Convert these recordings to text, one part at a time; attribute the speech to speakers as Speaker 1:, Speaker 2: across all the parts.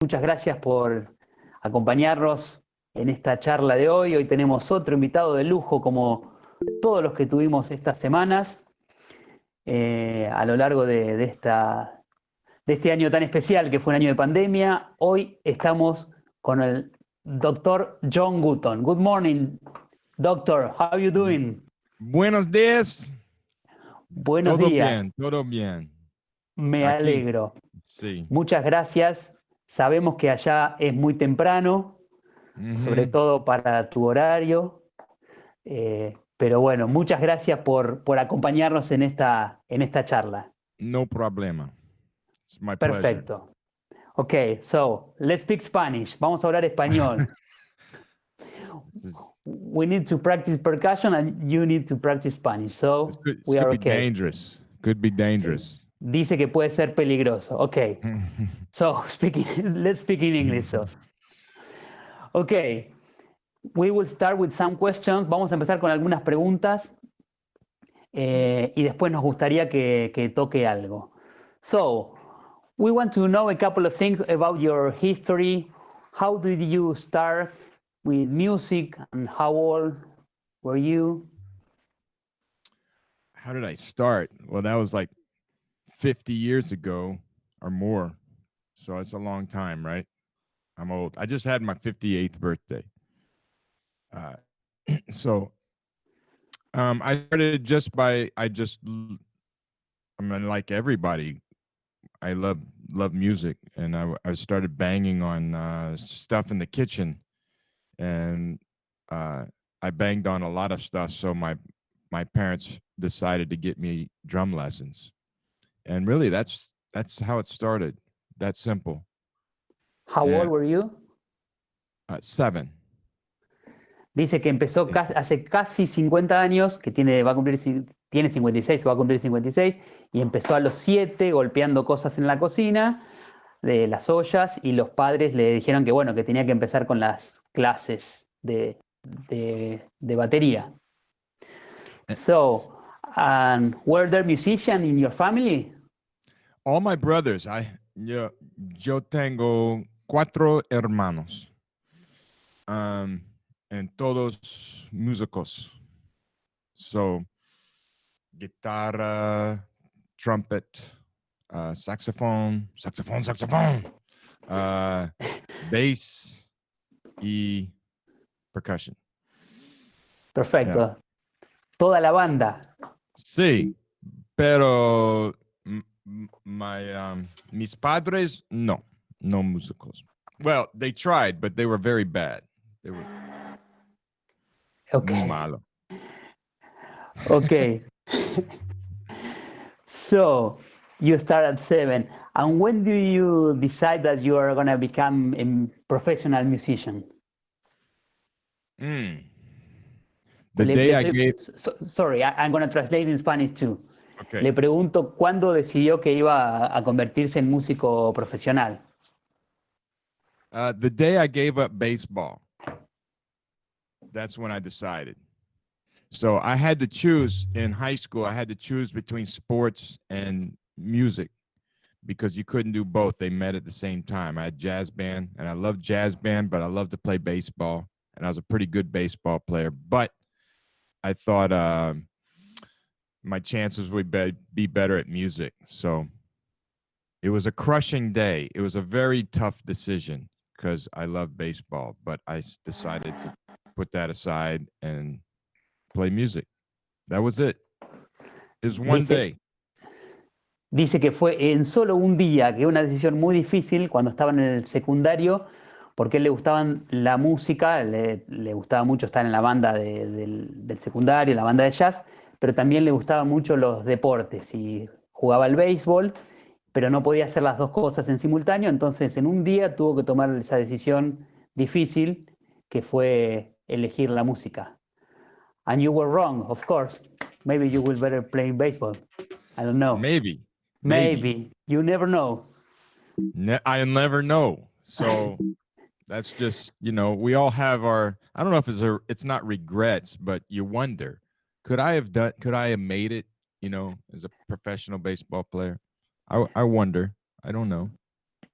Speaker 1: muchas gracias por acompañarnos en esta charla de hoy. Hoy tenemos otro invitado de lujo, como todos los que tuvimos estas semanas, a lo largo de este año tan especial que fue un año de pandemia. Hoy estamos con el doctor John Wooton. Good morning, doctor. How are you doing?
Speaker 2: Buenos días.
Speaker 1: Buenos
Speaker 2: Todo
Speaker 1: días.
Speaker 2: bien, todo bien.
Speaker 1: Me
Speaker 2: Aquí.
Speaker 1: alegro.
Speaker 2: Sí.
Speaker 1: Muchas gracias. Sabemos que allá es muy temprano, sobre todo para tu horario. Pero bueno, muchas gracias por acompañarnos en esta charla.
Speaker 2: No problema. It's my pleasure.
Speaker 1: Perfecto. Ok, so let's speak Spanish. Vamos a hablar español. We need to practice percussion and you need to practice Spanish. So we are
Speaker 2: Could be
Speaker 1: okay.
Speaker 2: dangerous. Could be dangerous.
Speaker 1: Dice que puede ser peligroso. Ok. So let's speak in English. So. Okay. We will start with some questions. Vamos a empezar con algunas preguntas y después nos gustaría que toque algo. So, we want to know a couple of things about your history. How did you start with music and how old were you?
Speaker 2: How did I start? Well, that was like 50 years ago or more. So it's a long time, right? I'm old. I just had my 58th birthday. So I started I mean, like everybody, I love music, and I started banging on stuff in the kitchen, and I banged on a lot of stuff. So my parents decided to get me drum lessons, and really that's how it started. That simple.
Speaker 1: How old were you?
Speaker 2: 7.
Speaker 1: Dice que empezó hace casi 50 años, que tiene 56 o va a cumplir 56, y empezó a los 7 golpeando cosas en la cocina de las ollas, y los padres le dijeron que bueno, que tenía que empezar con las clases de batería. So, were there musicians in your family?
Speaker 2: All my brothers. Yo tengo 4 hermanos. And todos músicos. So, guitarra, trumpet, saxophone, bass y percussion.
Speaker 1: Perfecto.
Speaker 2: Yeah.
Speaker 1: Toda la banda.
Speaker 2: Sí, pero mis padres, no músicos. Well, they tried, but they were very bad. They were muy malo.
Speaker 1: Okay. So, you start at 7. And when do you decide that you are going to become a professional musician?
Speaker 2: The day I gave...
Speaker 1: Sorry, I'm going to translate in Spanish too.
Speaker 2: Okay.
Speaker 1: Le pregunto cuándo decidió que iba a convertirse en músico profesional.
Speaker 2: The day I gave up baseball. That's when I decided. So I had to choose in high school. I had to choose between sports and music because you couldn't do both. They met at the same time. I had jazz band, and I loved jazz band, but I loved to play baseball, and I was a pretty good baseball player. But I thought my chances would be better at music. So it was a crushing day. It was a very tough decision because I love baseball, but I decided to put that aside and play music. That was it. It was one day.
Speaker 1: Dice que fue en solo un día, que una decisión muy difícil cuando estaban en el secundario, porque a él le gustaban la música, le gustaba mucho estar en la banda del secundario, la banda de jazz, pero también le gustaban mucho los deportes y jugaba al béisbol, pero no podía hacer las dos cosas en simultáneo, entonces en un día tuvo que tomar esa decisión difícil que fue elegir la música. And you were wrong, of course. Maybe you will better play baseball. I don't know.
Speaker 2: Maybe.
Speaker 1: You never know.
Speaker 2: I never know. So that's just, we all have our, I don't know if it's not regrets, but you wonder, could I have made it, as a professional baseball player? I wonder. I don't know.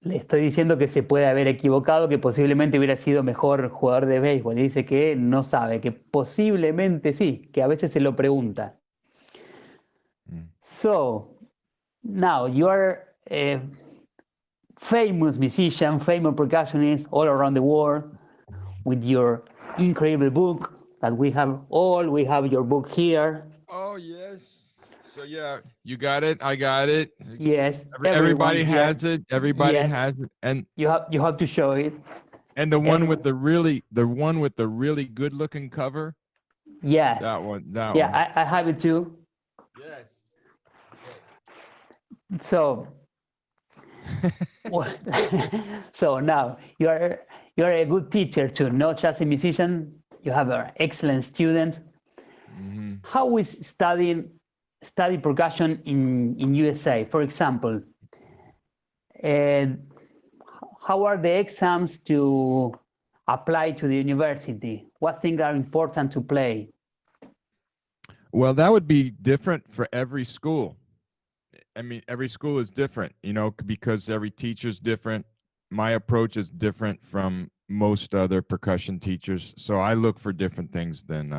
Speaker 1: Le estoy diciendo que se puede haber equivocado, que posiblemente hubiera sido mejor jugador de béisbol. Y dice que no sabe, que posiblemente sí, que a veces se lo pregunta.
Speaker 2: Mm.
Speaker 1: So, now you are a famous musician, famous percussionist all around the world with your incredible book that we have all. We have your book here.
Speaker 2: Oh yes. So yeah, you got it. I got it.
Speaker 1: Yes, everyone
Speaker 2: Everybody
Speaker 1: here.
Speaker 2: has it. Everybody
Speaker 1: Yes,
Speaker 2: has it.
Speaker 1: you have to show it.
Speaker 2: And the one with
Speaker 1: Everyone.
Speaker 2: the one with the really good looking cover.
Speaker 1: Yes.
Speaker 2: That one. That
Speaker 1: Yeah,
Speaker 2: one.
Speaker 1: I have it too.
Speaker 2: Yes.
Speaker 1: So, so now you are a good teacher too, not just a musician. You have an excellent student.
Speaker 2: Mm-hmm.
Speaker 1: How is study percussion in USA? For example, uh, how are the exams to apply to the university? What things are important to play?
Speaker 2: Well, that would be different for every school. I mean, every school is different, you know, because every teacher's different. My approach is different from most other percussion teachers. So I look for different things than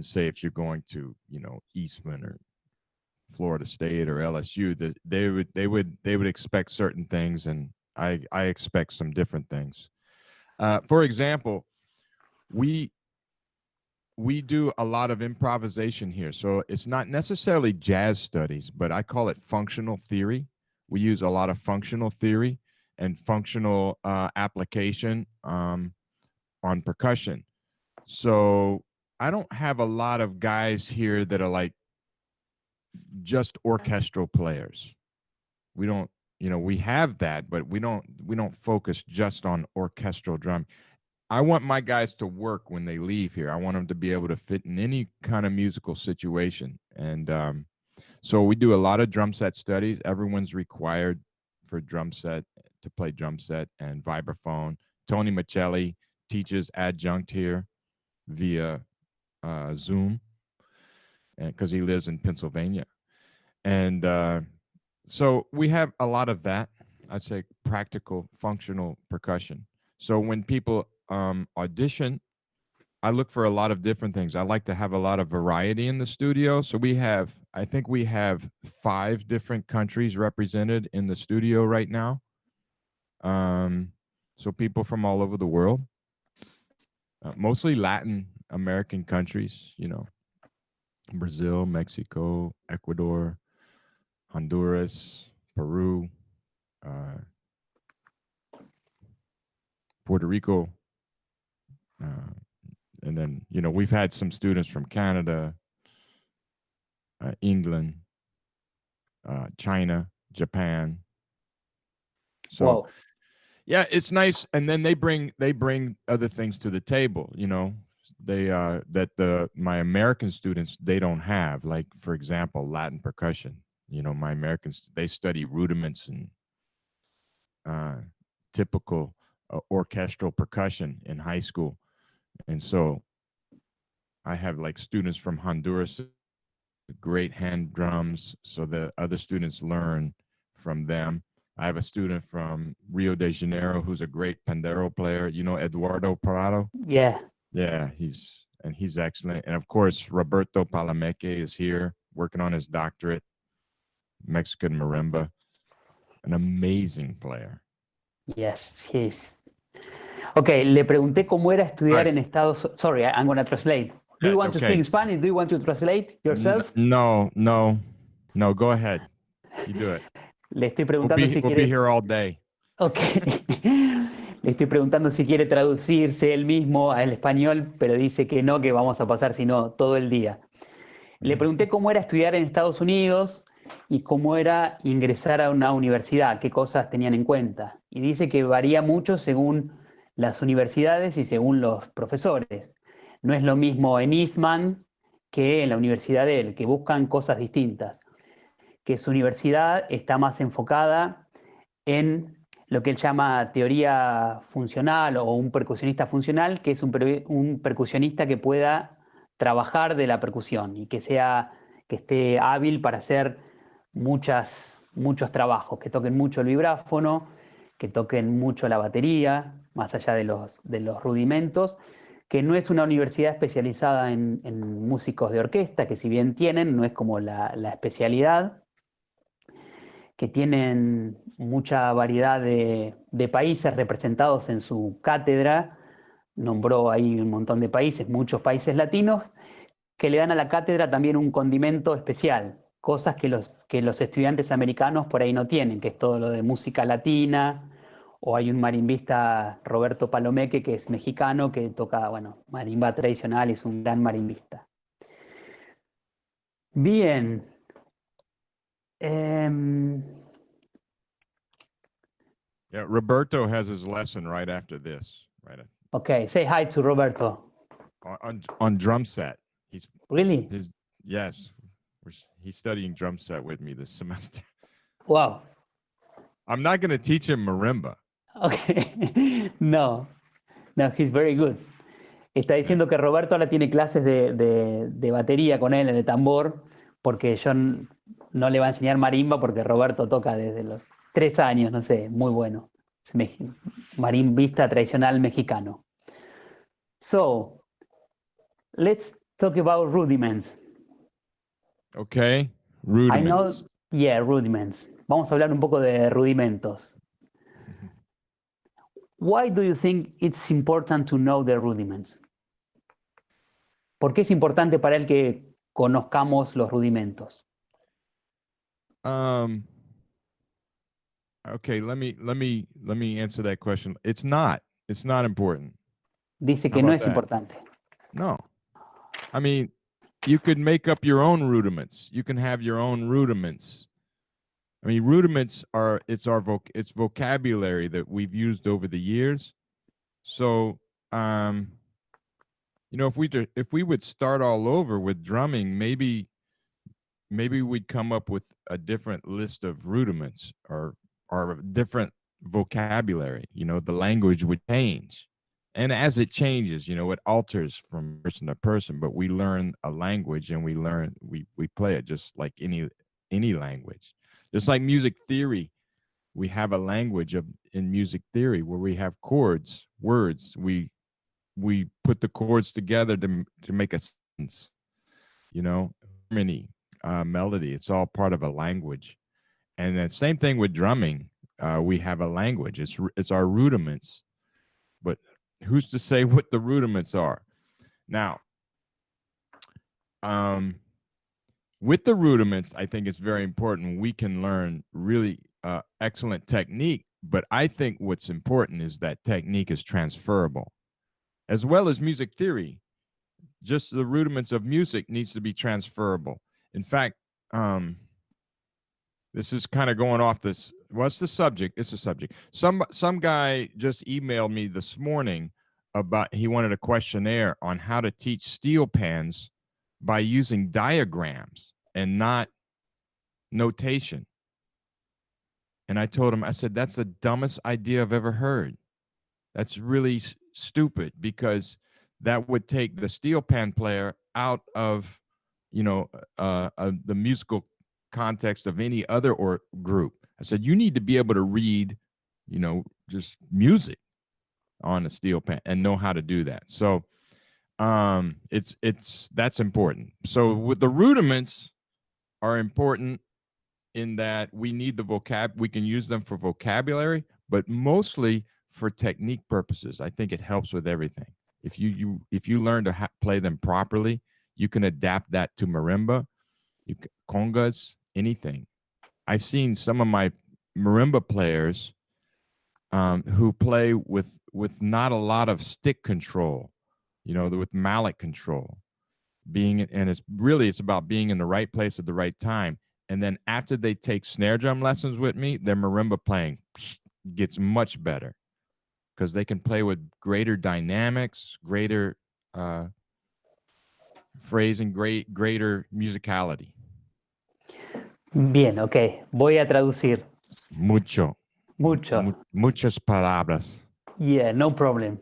Speaker 2: say if you're going to, you know, Eastman or Florida State or LSU, that they would expect certain things, and I expect some different things. For example, we we do a lot of improvisation here. So it's not necessarily jazz studies, but I call it functional theory. We use a lot of functional theory and functional application on percussion. So I don't have a lot of guys here that are like just orchestral players. We don't, you know, we have that, but we don't focus just on orchestral drum. I want my guys to work when they leave here. I want them to be able to fit in any kind of musical situation. And so we do a lot of drum set studies. Everyone's required for drum set to play drum set and vibraphone. Tony Michelli teaches adjunct here via Zoom because he lives in Pennsylvania. And so we have a lot of that. I'd say practical, functional percussion. So when people audition, I look for a lot of different things. I like to have a lot of variety in the studio. So I think we have 5 different countries represented in the studio right now. So people from all over the world, mostly Latin American countries, you know, Brazil, Mexico, Ecuador, Honduras, Peru, uh, Puerto Rico, and then, you know, we've had some students from Canada, England, China, Japan. So
Speaker 1: Wow.
Speaker 2: yeah, it's nice. And then they bring other things to the table. You know, they that my American students they don't have. Like for example, Latin percussion. You know, my Americans they study rudiments and uh, typical orchestral percussion in high school, and so I have like students from Honduras, great hand drums, so the other students learn from them. I have a student from Rio de Janeiro who's a great pandero player. You know Eduardo Parado?
Speaker 1: Yeah.
Speaker 2: Yeah, he's excellent. And of course, Roberto Palameque is here working on his doctorate, Mexican marimba, an amazing player.
Speaker 1: Yes, he's. Okay, le pregunté cómo era
Speaker 2: All
Speaker 1: estudiar
Speaker 2: right.
Speaker 1: en Estados. Sorry, I'm going to translate. Do you
Speaker 2: Yeah,
Speaker 1: want to speak
Speaker 2: okay.
Speaker 1: Spanish? Do you want to translate yourself?
Speaker 2: No, no, no. Go ahead. You do it.
Speaker 1: Le estoy
Speaker 2: We'll
Speaker 1: preguntando
Speaker 2: be
Speaker 1: si
Speaker 2: we'll be
Speaker 1: quiere.
Speaker 2: here all day.
Speaker 1: Ok. Le estoy preguntando si quiere traducirse él mismo al español, pero dice que no, que vamos a pasar sino todo el día. Le pregunté cómo era estudiar en Estados Unidos y cómo era ingresar a una universidad, qué cosas tenían en cuenta. Y dice que varía mucho según las universidades y según los profesores. No es lo mismo en Eastman que en la universidad de él, que buscan cosas distintas. Que su universidad está más enfocada en lo que él llama teoría funcional o un percusionista funcional, que es un percusionista que pueda trabajar de la percusión y que esté hábil para hacer muchas muchos trabajos, que toquen mucho el vibráfono, que toquen mucho la batería, más allá de los rudimentos, que no es una universidad especializada en músicos de orquesta, que si bien tienen, no es como la especialidad, que tienen mucha variedad de países representados en su cátedra, nombró ahí un montón de países, muchos países latinos, que le dan a la cátedra también un condimento especial, cosas que los estudiantes americanos por ahí no tienen, que es todo lo de música latina, o hay un marimbista, Roberto Palomeque, que es mexicano, que toca, bueno, marimba tradicional, es un gran marimbista. Bien.
Speaker 2: Yeah, Roberto has his lesson right after this,
Speaker 1: Okay, say hi to Roberto.
Speaker 2: on drum set.
Speaker 1: Really?
Speaker 2: Yes, he's studying drum set with me this semester.
Speaker 1: Wow.
Speaker 2: I'm not going to teach him marimba.
Speaker 1: Okay. No, he's very good. Está diciendo que Roberto ahora tiene clases de batería con él, de tambor, porque yo no le va a enseñar marimba porque Roberto toca desde los 3 años, no sé, muy bueno. Es marimbista tradicional mexicano. So, let's talk about rudiments.
Speaker 2: Okay,
Speaker 1: I know,
Speaker 2: rudiments.
Speaker 1: yeah, rudiments. Vamos a hablar un poco de rudimentos. Why do you think it's important to know the rudiments? ¿Por qué es importante para él que conozcamos los rudimentos?
Speaker 2: Okay, let me answer that question. It's not important.
Speaker 1: Dice
Speaker 2: How
Speaker 1: que no
Speaker 2: about
Speaker 1: es
Speaker 2: that?
Speaker 1: importante.
Speaker 2: No. I mean, you could make up your own rudiments. You can have your own rudiments. I mean, rudiments are it's vocabulary that we've used over the years. So, you know, if we would start all over with drumming, maybe we'd come up with a different list of rudiments or a different vocabulary. You know, the language would change. And as it changes, you know, it alters from person to person, but we learn a language and we play it just like any language. Just like music theory, we have a language in music theory where we have chords, words. We put the chords together to make a sentence, you know, harmony, melody. It's all part of a language. And the same thing with drumming. We have a language. It's our rudiments. But who's to say what the rudiments are? Now, with the rudiments, I think it's very important. We can learn really excellent technique, but I think what's important is that technique is transferable, as well as music theory. Just the rudiments of music needs to be transferable. In fact, this is kind of going off this. What's the subject? It's a subject. Some guy just emailed me this morning about he wanted a questionnaire on how to teach steel pans by using diagrams and not notation. And I told him, I said, that's the dumbest idea I've ever heard. That's really stupid because that would take the steel pan player out of, you know, the musical context of any other group. I said, you need to be able to read, you know, just music on a steel pan and know how to do that. So that's important. So with the rudiments are important in that we need the we can use them for vocabulary, but mostly for technique purposes. I think it helps with everything. If you learn to play them properly, you can adapt that to marimba, congas, anything. I've seen some of my marimba players who play with not a lot of stick control, you know, with mallet control. It's about being in the right place at the right time. And then after they take snare drum lessons with me, their marimba playing gets much better because they can play with greater dynamics, greater phrasing, greater musicality.
Speaker 1: Bien, ok. Voy a traducir.
Speaker 2: Mucho. Muchas palabras.
Speaker 1: Yeah, no problem.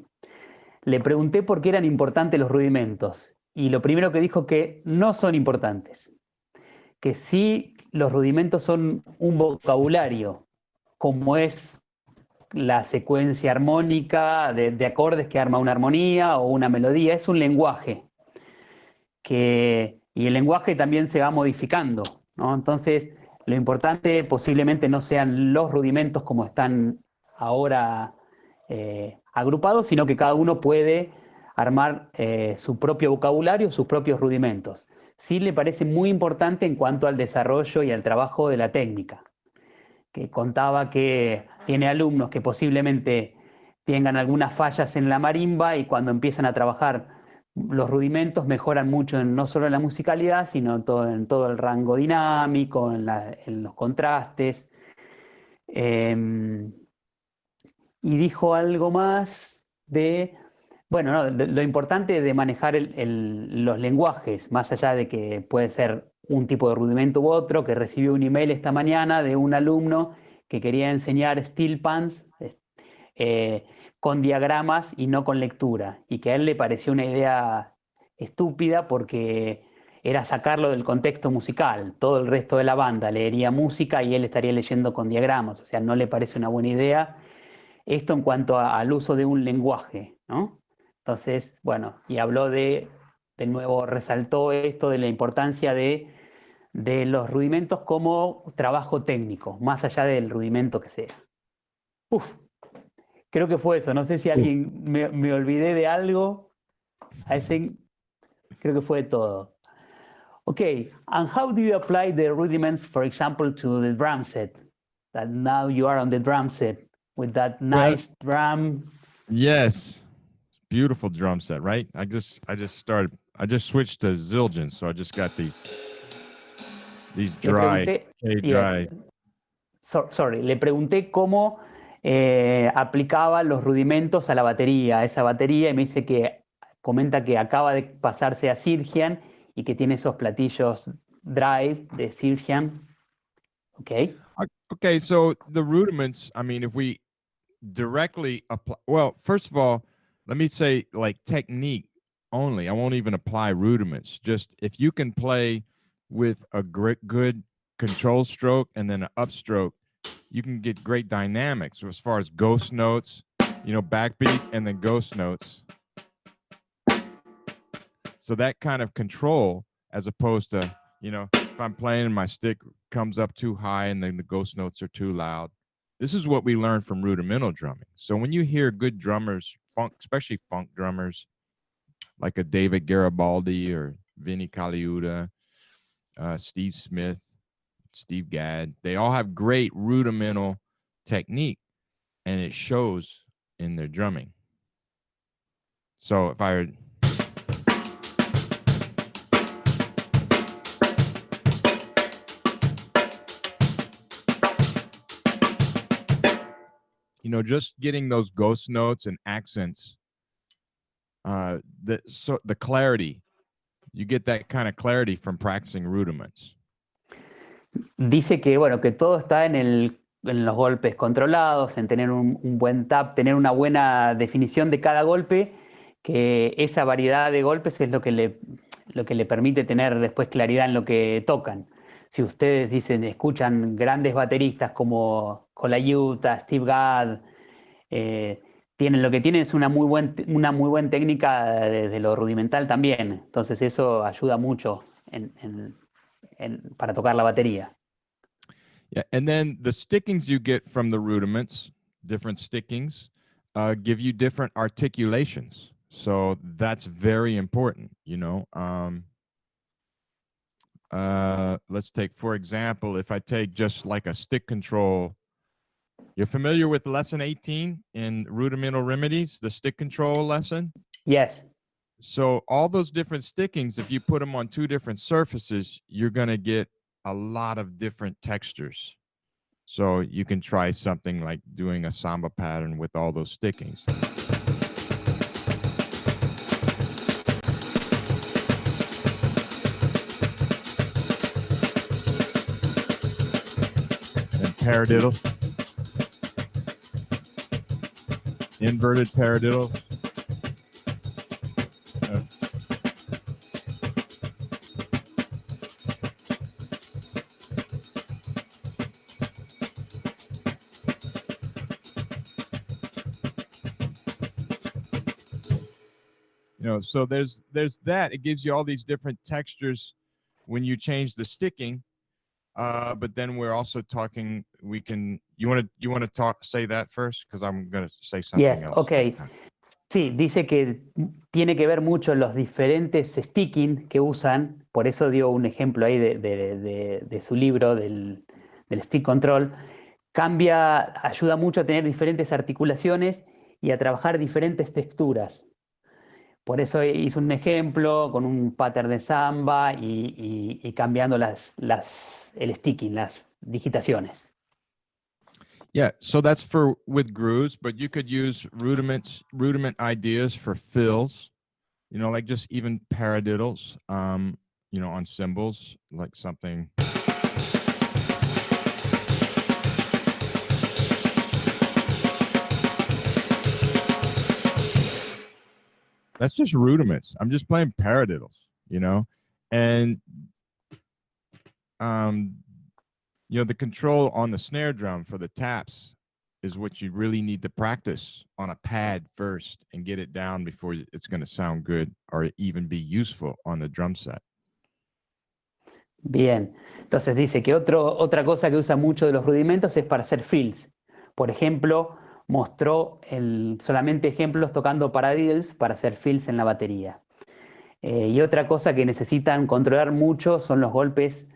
Speaker 1: Le pregunté por qué eran importantes los rudimentos y lo primero que dijo que no son importantes. Que sí los rudimentos son un vocabulario, como es la secuencia armónica de acordes que arma una armonía o una melodía, es un lenguaje. Y el lenguaje también se va modificando, ¿no? Entonces, lo importante posiblemente no sean los rudimentos como están ahora agrupados, sino que cada uno puede armar su propio vocabulario, sus propios rudimentos. Sí le parece muy importante en cuanto al desarrollo y al trabajo de la técnica, que contaba que tiene alumnos que posiblemente tengan algunas fallas en la marimba y cuando empiezan a trabajar los rudimentos mejoran mucho no solo en la musicalidad, sino en todo el rango dinámico, en los contrastes. Eh, y dijo algo más de, bueno, no, lo importante de manejar los lenguajes, más allá de que puede ser un tipo de rudimento u otro, que recibió un email esta mañana de un alumno que quería enseñar steel pans eh, con diagramas y no con lectura, y que a él le pareció una idea estúpida porque era sacarlo del contexto musical. Todo el resto de la banda leería música y él estaría leyendo con diagramas, o sea, no le parece una buena idea. Esto en cuanto al uso de un lenguaje, ¿no? Entonces, bueno, y habló de nuevo, resaltó esto de la importancia de los rudimentos como trabajo técnico, más allá del rudimento que sea. Uf, creo que fue eso. No sé si alguien me olvidé de algo. A ese creo que fue todo. Okay, and how do you apply the rudiments, for example, to the drum set? That now you are on the drum set with that nice drum.
Speaker 2: Yes. Beautiful drum set, right? I just switched to Zildjian, so I just got these
Speaker 1: Le
Speaker 2: dry,
Speaker 1: pregunté,
Speaker 2: dry.
Speaker 1: yes, sorry, le pregunté cómo aplicaba los rudimentos a la batería, a esa batería, y me dice que comenta que acaba de pasarse a Zildjian y que tiene esos platillos drive de Zildjian. Okay.
Speaker 2: Okay, so the rudiments, I mean, if we directly apply, well, first of all, let me say like technique only. I won't even apply rudiments. Just if you can play with a good control stroke and then an upstroke, you can get great dynamics. So as far as ghost notes, backbeat and then ghost notes. So that kind of control, as opposed to, if I'm playing and my stick comes up too high and then the ghost notes are too loud. This is what we learned from rudimental drumming. So when you hear good drummers, especially funk drummers, like a David Garibaldi or Vinnie Colaiuta, Steve Smith, Steve Gadd, they all have great rudimental technique, and it shows in their drumming. So if I just getting those ghost notes and accents, the clarity, you get that kind of clarity from practicing rudiments.
Speaker 1: Dice que, bueno, que todo está en los golpes controlados, en tener un buen tap, tener una buena definición de cada golpe, que esa variedad de golpes es lo que le permite tener después claridad en lo que tocan. Si ustedes escuchan grandes bateristas como Colaiuta, Steve Gadd, lo que tienen es una muy buena técnica desde lo rudimental también. Entonces eso ayuda mucho para tocar la batería.
Speaker 2: Yeah, and then the stickings you get from the rudiments, different stickings, give you different articulations. So that's very important, let's take, for example, if I take just like a stick control, you're familiar with lesson 18 in rudimental remedies, the stick control lesson?
Speaker 1: Yes.
Speaker 2: So all those different stickings, if you put them on two different surfaces, you're going to get a lot of different textures. So you can try something like doing a samba pattern with all those stickings. And paradiddle. Inverted paradiddle. So there's that. It gives you all these different textures when you change the sticking. But then we're also talking. You want to say that first, because I'm going to say something
Speaker 1: Yes,
Speaker 2: else.
Speaker 1: ok. Sí, dice que tiene que ver mucho los diferentes sticking que usan, por eso dio un ejemplo ahí de su libro, del stick control. Ayuda mucho a tener diferentes articulaciones y a trabajar diferentes texturas. Por eso hizo un ejemplo con un pattern de samba y cambiando el sticking, las digitaciones.
Speaker 2: Yeah, so that's with grooves, but you could use rudiment ideas for fills, like just even paradiddles, on cymbals, like something. That's just rudiments. I'm just playing paradiddles, and the control on the snare drum for the taps is what you really need to practice on a pad first and get it down before it's going to sound good or even be useful on the drum set.
Speaker 1: Bien, entonces dice que otra cosa que usa mucho de los rudimentos es para hacer fills. Por ejemplo, mostró solamente ejemplos tocando paradiddles para hacer fills en la batería. Y otra cosa que necesitan controlar mucho son los golpes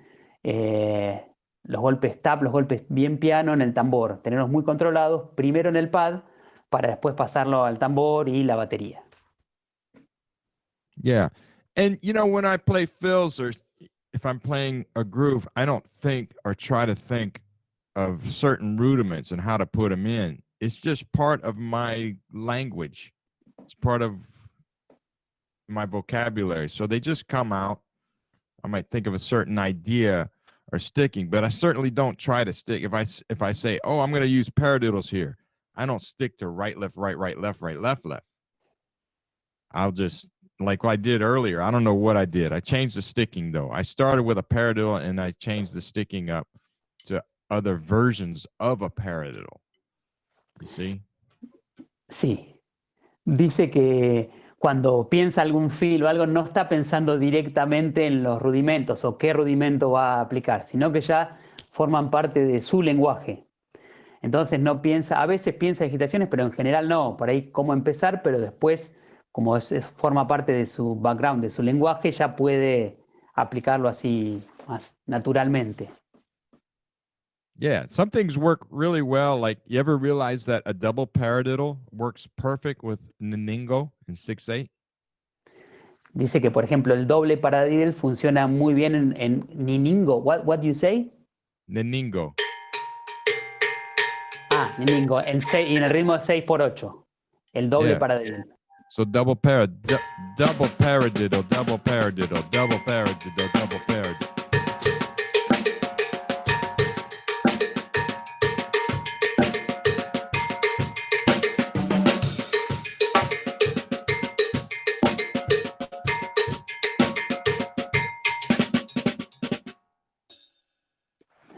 Speaker 1: tap, los golpes bien piano en el tambor. Tenerlos muy controlados, primero en el pad, para después pasarlo al tambor y la batería.
Speaker 2: Yeah, and when I play fills, or if I'm playing a groove, I don't think or try to think of certain rudiments and how to put them in. It's just part of my language. It's part of my vocabulary. So they just come out. I might think of a certain idea or sticking, but I certainly don't try to stick. If I say, oh, I'm going to use paradiddles here, I don't stick to right, left, right, right, left, right, left, left. I'll just, like I did earlier, I don't know what I did. I changed the sticking, though. I started with a paradiddle, and I changed the sticking up to other versions of a paradiddle. You see?
Speaker 1: Sí. Dice que cuando piensa algún fill o algo, no está pensando directamente en los rudimentos o qué rudimento va a aplicar, sino que ya forman parte de su lenguaje. Entonces no piensa, a veces piensa digitaciones, pero en general no, por ahí cómo empezar, pero después, como forma parte de su background, de su lenguaje, ya puede aplicarlo así más naturalmente.
Speaker 2: Yeah, some things work really well. Like, you ever realize that a double paradiddle works perfect with Naningo in 6/8?
Speaker 1: Dice que, por ejemplo, el doble paradiddle funciona muy bien en Niningo. What do you say?
Speaker 2: Naningo.
Speaker 1: Niningo, y en el ritmo de 6/8. El doble paradiddle.
Speaker 2: So double paradiddle, double paradiddle, double paradiddle, double paradiddle, double paradiddle.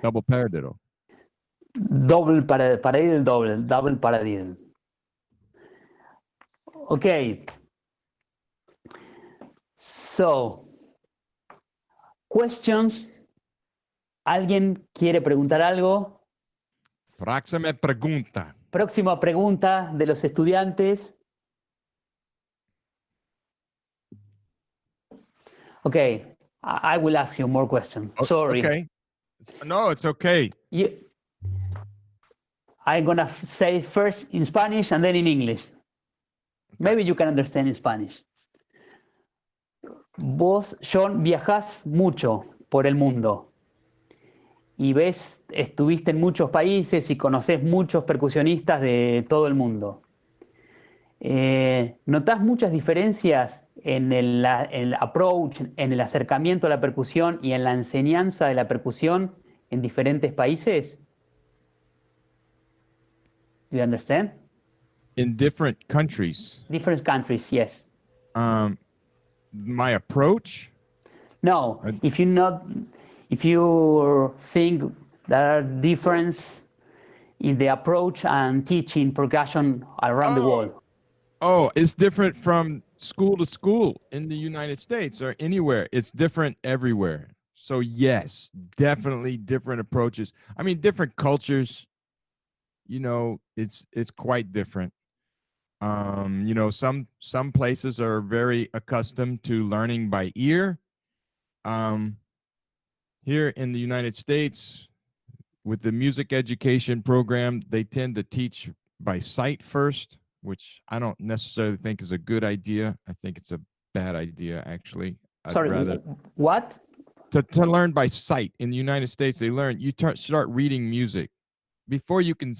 Speaker 2: Double paradiddle.
Speaker 1: Double paradiddle, double paradiddle. Okay. So, questions. ¿Alguien quiere preguntar algo?
Speaker 2: Próxima pregunta.
Speaker 1: Próxima pregunta de los estudiantes. Okay, I will ask you more questions. Sorry.
Speaker 2: Okay. No, it's okay.
Speaker 1: I'm going to say first in Spanish and then in English. Okay. Maybe you can understand in Spanish. Vos, John, viajás mucho por el mundo y estuviste en muchos países y conocés muchos percusionistas de todo el mundo. ¿Notás muchas diferencias en el approach, en el acercamiento a la percusión y en la enseñanza de la percusión en diferentes países? Do you understand?
Speaker 2: In different countries.
Speaker 1: Different countries, yes.
Speaker 2: My approach?
Speaker 1: No, if you think there are differences in the approach and teaching percussion around the world.
Speaker 2: Oh, it's different from school to school in the United States or anywhere. It's different everywhere. So yes, definitely different approaches. I mean, different cultures, you know, it's quite different. You know, some places are very accustomed to learning by ear. Here in the United States, with the music education program, they tend to teach by sight first, which I don't necessarily think is a good idea. I think it's a bad idea, actually. I'd
Speaker 1: Sorry,
Speaker 2: rather
Speaker 1: what?
Speaker 2: to learn by sight. In the United States, they learn you start reading music before you can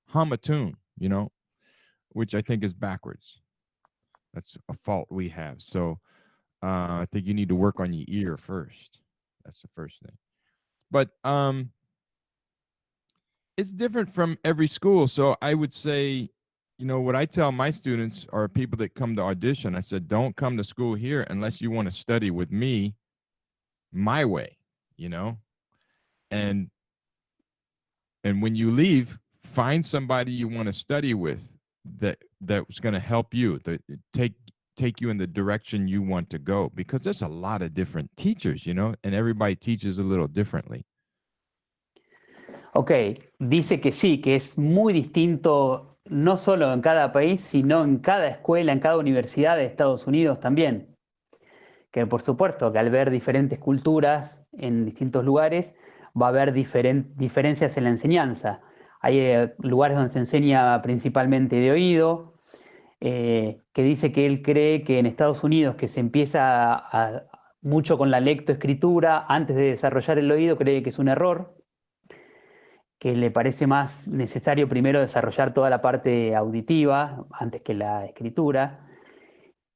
Speaker 2: hum a tune, you know, which I think is backwards. That's a fault we have. So I think you need to work on your ear first. That's the first thing. But it's different from every school. So I would say, you know, what I tell my students or people that come to audition, I said, don't come to school here unless you want to study with me my way, you know? And when you leave, find somebody you want to study with that's going to help you, that take you in the direction you want to go, because there's a lot of different teachers, you know, and everybody teaches a little differently.
Speaker 1: Ok, dice que sí, que es muy distinto no solo en cada país, sino en cada escuela, en cada universidad de Estados Unidos también. Que por supuesto que al ver diferentes culturas en distintos lugares va a haber diferencias en la enseñanza. Hay lugares donde se enseña principalmente de oído, que dice que él cree que en Estados Unidos que se empieza mucho con la lectoescritura antes de desarrollar el oído, cree que es un error, que le parece más necesario primero desarrollar toda la parte auditiva antes que la escritura,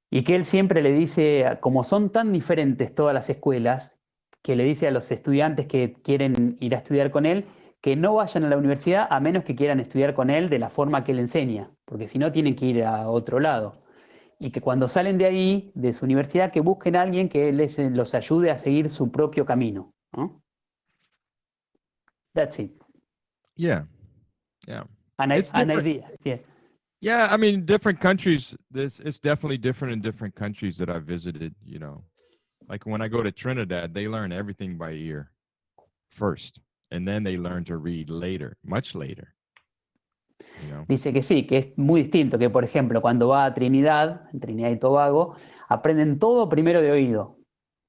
Speaker 1: y que él siempre le dice, como son tan diferentes todas las escuelas, que le dice a los estudiantes que quieren ir a estudiar con él, que no vayan a la universidad a menos que quieran estudiar con él de la forma que él enseña, porque si no tienen que ir a otro lado. Y que cuando salen de ahí, de su universidad, que busquen a alguien que los ayude a seguir su propio camino, ¿no? That's it.
Speaker 2: Yeah. Yeah.
Speaker 1: An idea. Yeah.
Speaker 2: Yeah, I mean, different countries, it's definitely different in different countries that I visited, you know. Like when I go to Trinidad, they learn everything by ear first, and then they learn to read later, much later. You know?
Speaker 1: Dice que sí, que es muy distinto, que por ejemplo cuando va a Trinidad, en Trinidad y Tobago, aprenden todo primero de oído.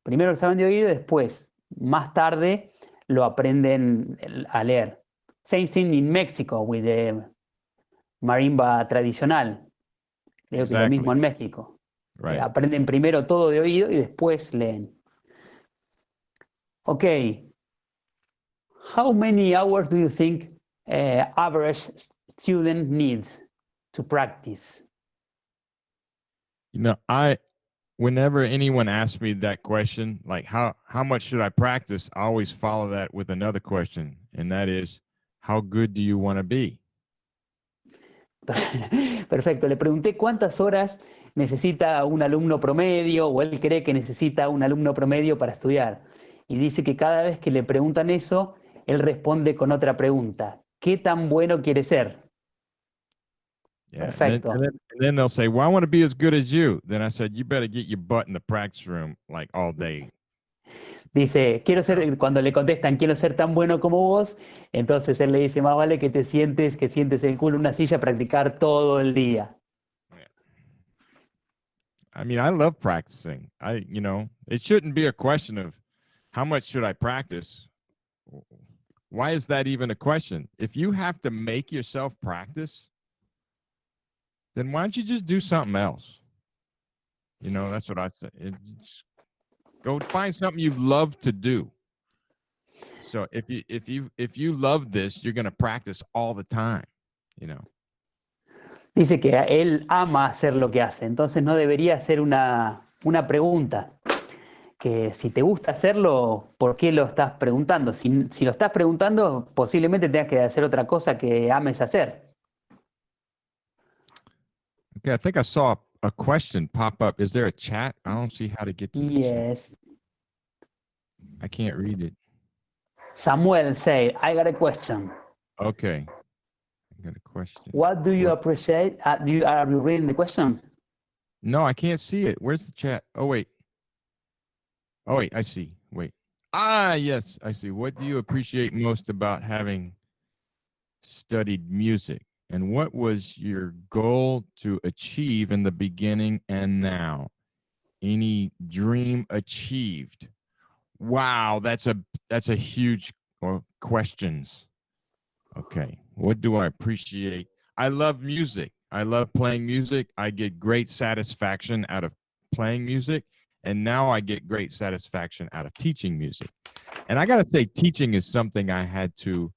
Speaker 1: Primero lo saben de oído y después, más tarde, lo aprenden a leer. Same thing in Mexico with the marimba tradicional. Creo que lo mismo en México.
Speaker 2: Right.
Speaker 1: Aprenden primero todo de oído y después leen. Ok. How many hours do you think average student needs to practice?
Speaker 2: You know, whenever anyone asks me that question, like how much should I practice, I always follow that with another question, and that is, how good do you want to be?
Speaker 1: Perfecto, le pregunté cuántas horas necesita un alumno promedio o él cree que necesita un alumno promedio para estudiar. Y dice que cada vez que le preguntan eso, él responde con otra pregunta. ¿Qué tan bueno quiere ser?
Speaker 2: Yeah,
Speaker 1: perfecto.
Speaker 2: And then they'll say, well, I want to be as good as you. Then I said, you better get your butt in the practice room like all day.
Speaker 1: Dice, quiero ser, cuando le contestan, quiero ser tan bueno como vos, entonces él le dice, más vale que sientes el culo en una silla a practicar todo el día.
Speaker 2: I mean, I love practicing. You know, it shouldn't be a question of how much should I practice? Why is that even a question? If you have to make yourself practice, then why don't you just do something else? You know, that's what I say. Go find something you love to do. So if you love this, you're going to practice all the time, you know.
Speaker 1: Dice que él ama hacer lo que hace, entonces no debería ser una pregunta. Que si te gusta hacerlo, ¿por qué lo estás preguntando? Si lo estás preguntando, posiblemente tengas que hacer otra cosa que ames hacer.
Speaker 2: Okay, I think I saw a question pop up. Is there a chat? I don't see how to get to the chat.
Speaker 1: Yes.
Speaker 2: I can't read it.
Speaker 1: Samuel said, I got a question.
Speaker 2: Okay. I got a question.
Speaker 1: What do you appreciate? Are you reading the question?
Speaker 2: No, I can't see it. Where's the chat? Oh, wait. Oh, wait, I see. Wait. Ah, yes, I see. What do you appreciate most about having studied music? And what was your goal to achieve in the beginning and now? Any dream achieved? Wow, that's a huge questions. Okay. What do I appreciate? I love music. I love playing music. I get great satisfaction out of playing music. And now I get great satisfaction out of teaching music. And I got to say, teaching is something I had to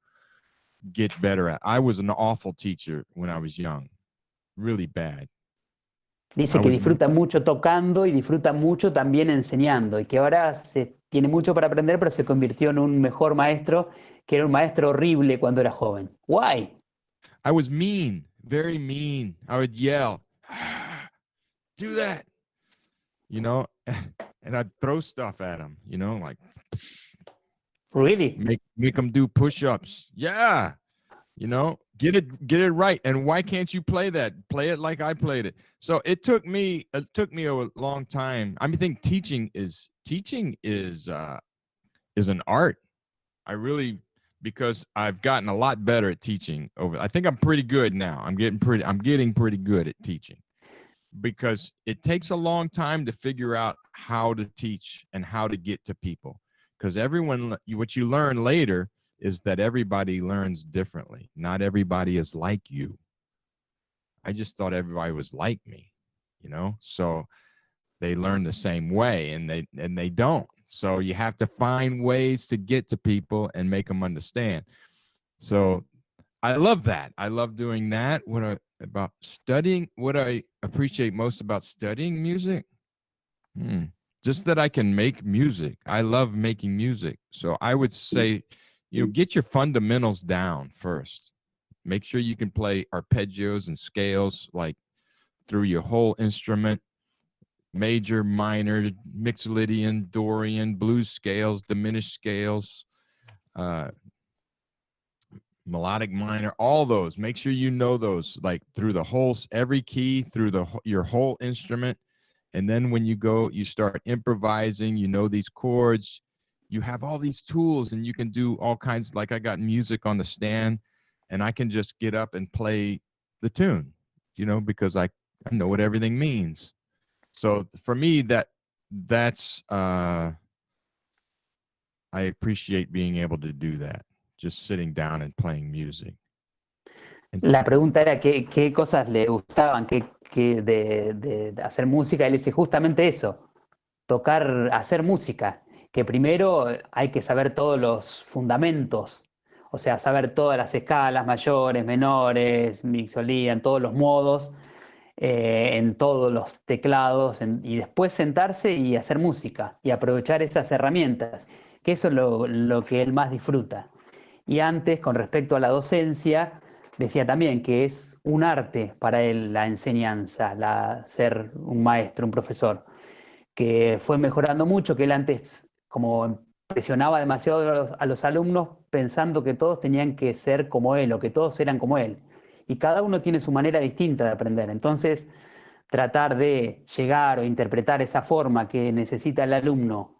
Speaker 2: get better at. I was an awful teacher when I was young, really bad. I
Speaker 1: Dice que
Speaker 2: was,
Speaker 1: disfruta mucho tocando y disfruta mucho también enseñando y que ahora tiene mucho para aprender, pero se convirtió en un mejor maestro, que era un maestro horrible cuando era joven. Why?
Speaker 2: I was mean, very mean. I would yell, "Ah, do that, you know, and I'd throw stuff at them, like
Speaker 1: Really?
Speaker 2: make them do push-ups. Yeah, get it right. And why can't you play that? Play it like I played it. So it took me a long time. I think teaching is an art. I really, because I've gotten a lot better at teaching over. I think I'm pretty good now. I'm getting pretty good at teaching, because it takes a long time to figure out how to teach and how to get to people, because what you learn later is that everybody learns differently. Not everybody is like you. I just thought everybody was like me, so they learn the same way, and they don't. So you have to find ways to get to people and make them understand. So I love that. I love doing that. About studying, what I appreciate most about studying music, just that I can make music. I love making music. So I would say, get your fundamentals down first. Make sure you can play arpeggios and scales like through your whole instrument. Major, minor, Mixolydian, Dorian, blues scales, diminished scales, melodic minor, all those. Make sure you know those, like through every key, through your whole instrument. And then when you start improvising, these chords, you have all these tools, and you can do all kinds. Like I got music on the stand, and I can just get up and play the tune, because I know what everything means. So for me, that's I appreciate being able to do that, just sitting down and playing music.
Speaker 1: La pregunta era qué cosas le gustaban de hacer música. Él dice justamente eso, tocar, hacer música, que primero hay que saber todos los fundamentos, o sea, saber todas las escalas mayores, menores, mixolía, en todos los modos, en todos los teclados, y después sentarse y hacer música y aprovechar esas herramientas, que eso es lo que él más disfruta. Y antes, con respecto a la docencia, decía también que es un arte para él la enseñanza, ser un maestro, un profesor, que fue mejorando mucho, que él antes como presionaba demasiado a los alumnos pensando que todos tenían que ser como él o que todos eran como él. Y cada uno tiene su manera distinta de aprender. Entonces, tratar de llegar o interpretar esa forma que necesita el alumno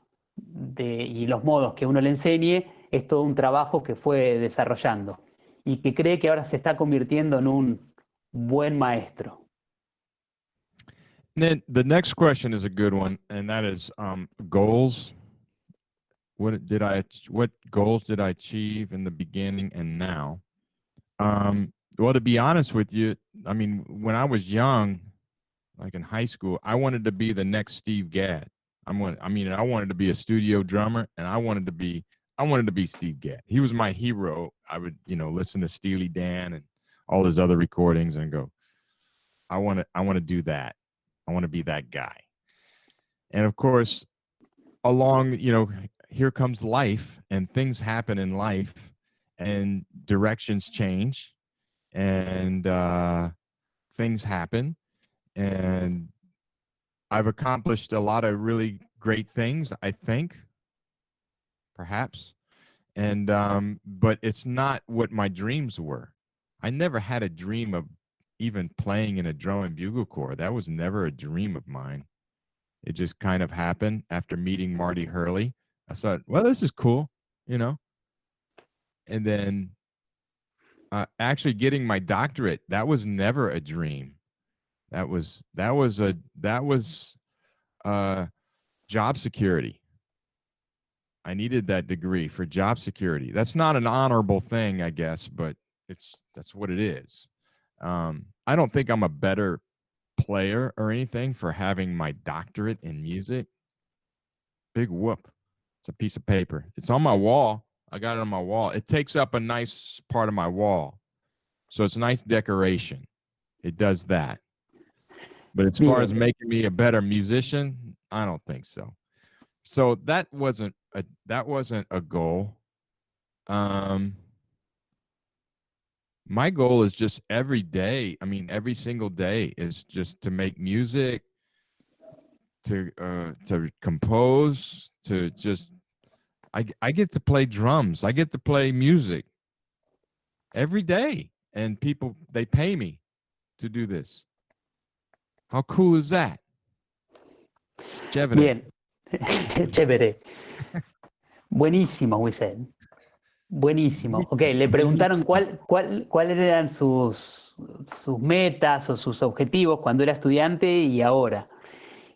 Speaker 1: y los modos que uno le enseñe es todo un trabajo que fue desarrollando y que cree que ahora se está convirtiendo en un buen maestro.
Speaker 2: Then the next question is a good one, and that is goals. What goals did I achieve in the beginning and now? Well, to be honest with you, I mean, when I was young, like in high school, I wanted to be the next Steve Gadd. I wanted to be a studio drummer, and I wanted to be Steve Gadd. He was my hero. I would, listen to Steely Dan and all his other recordings and go, I want to do that. I want to be that guy. And of course, along, here comes life, and things happen in life, and directions change, and things happen, and I've accomplished a lot of really great things, I think, perhaps. And but it's not what my dreams were. I never had a dream of, even playing in a drum and bugle corps. That was never a dream of mine. It just kind of happened after meeting Marty Hurley. I thought, well, this is cool, you know. And then actually getting my doctorate, that was never a dream. That was job security. I needed that degree for job security. That's not an honorable thing, I guess, but that's what it is. I don't think I'm a better player or anything for having my doctorate in music. Big whoop. It's a piece of paper. It's on my wall. I got it on my wall. It takes up a nice part of my wall. So it's a nice decoration. It does that. But as far as making me a better musician, I don't think so. So that wasn't a goal. My goal is just every day. I mean, every single day is just to make music, to compose, to just. I get to play drums. I get to play music every day, and people, they pay me to do this. How cool is that? Chévere.
Speaker 1: Bien, chévere. Buenísimo, Wiesel. Buenísimo. Ok, le preguntaron cuáles eran sus metas o sus objetivos cuando era estudiante y ahora.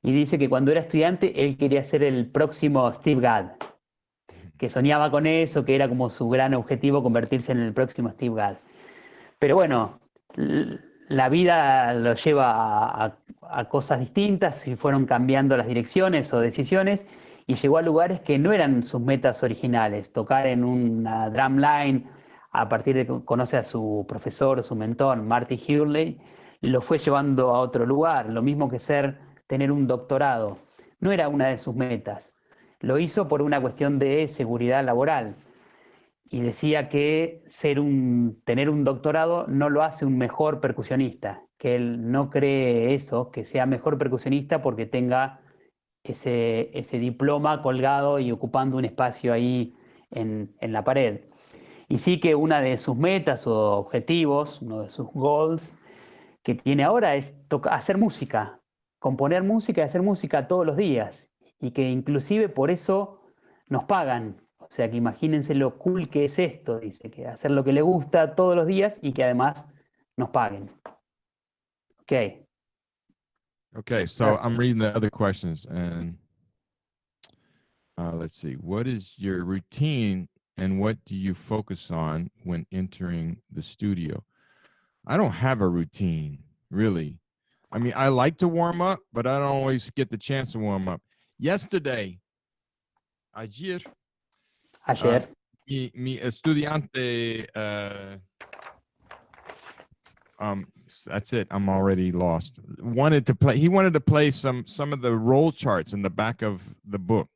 Speaker 1: Y dice que cuando era estudiante él quería ser el próximo Steve Gadd, que soñaba con eso, que era como su gran objetivo convertirse en el próximo Steve Gadd. Pero bueno, la vida lo lleva a cosas distintas y fueron cambiando las direcciones o decisiones y llegó a lugares que no eran sus metas originales. Tocar en una drumline, a partir de que conoce a su profesor, su mentor, Marty Hurley, lo fue llevando a otro lugar. Lo mismo que tener un doctorado. No era una de sus metas. Lo hizo por una cuestión de seguridad laboral. Y decía que tener un doctorado no lo hace un mejor percusionista, que él no cree eso, que sea mejor percusionista porque tenga ese diploma colgado y ocupando un espacio ahí en la pared. Y sí que una de sus metas o objetivos, uno de sus goals que tiene ahora es hacer música, componer música y hacer música todos los días. Y que inclusive por eso nos pagan. O sea que imagínense lo cool que es esto, dice, que hacer lo que le gusta todos los días y que además nos paguen. Okay.
Speaker 2: Okay, so I'm reading the other questions, and let's see. What is your routine, and what do you focus on when entering the studio? I don't have a routine, really. I mean, I like to warm up, but I don't always get the chance to warm up. Yesterday, ayer, mi estudiante, that's it. I'm already lost. He wanted to play some of the roll charts in the back of the book.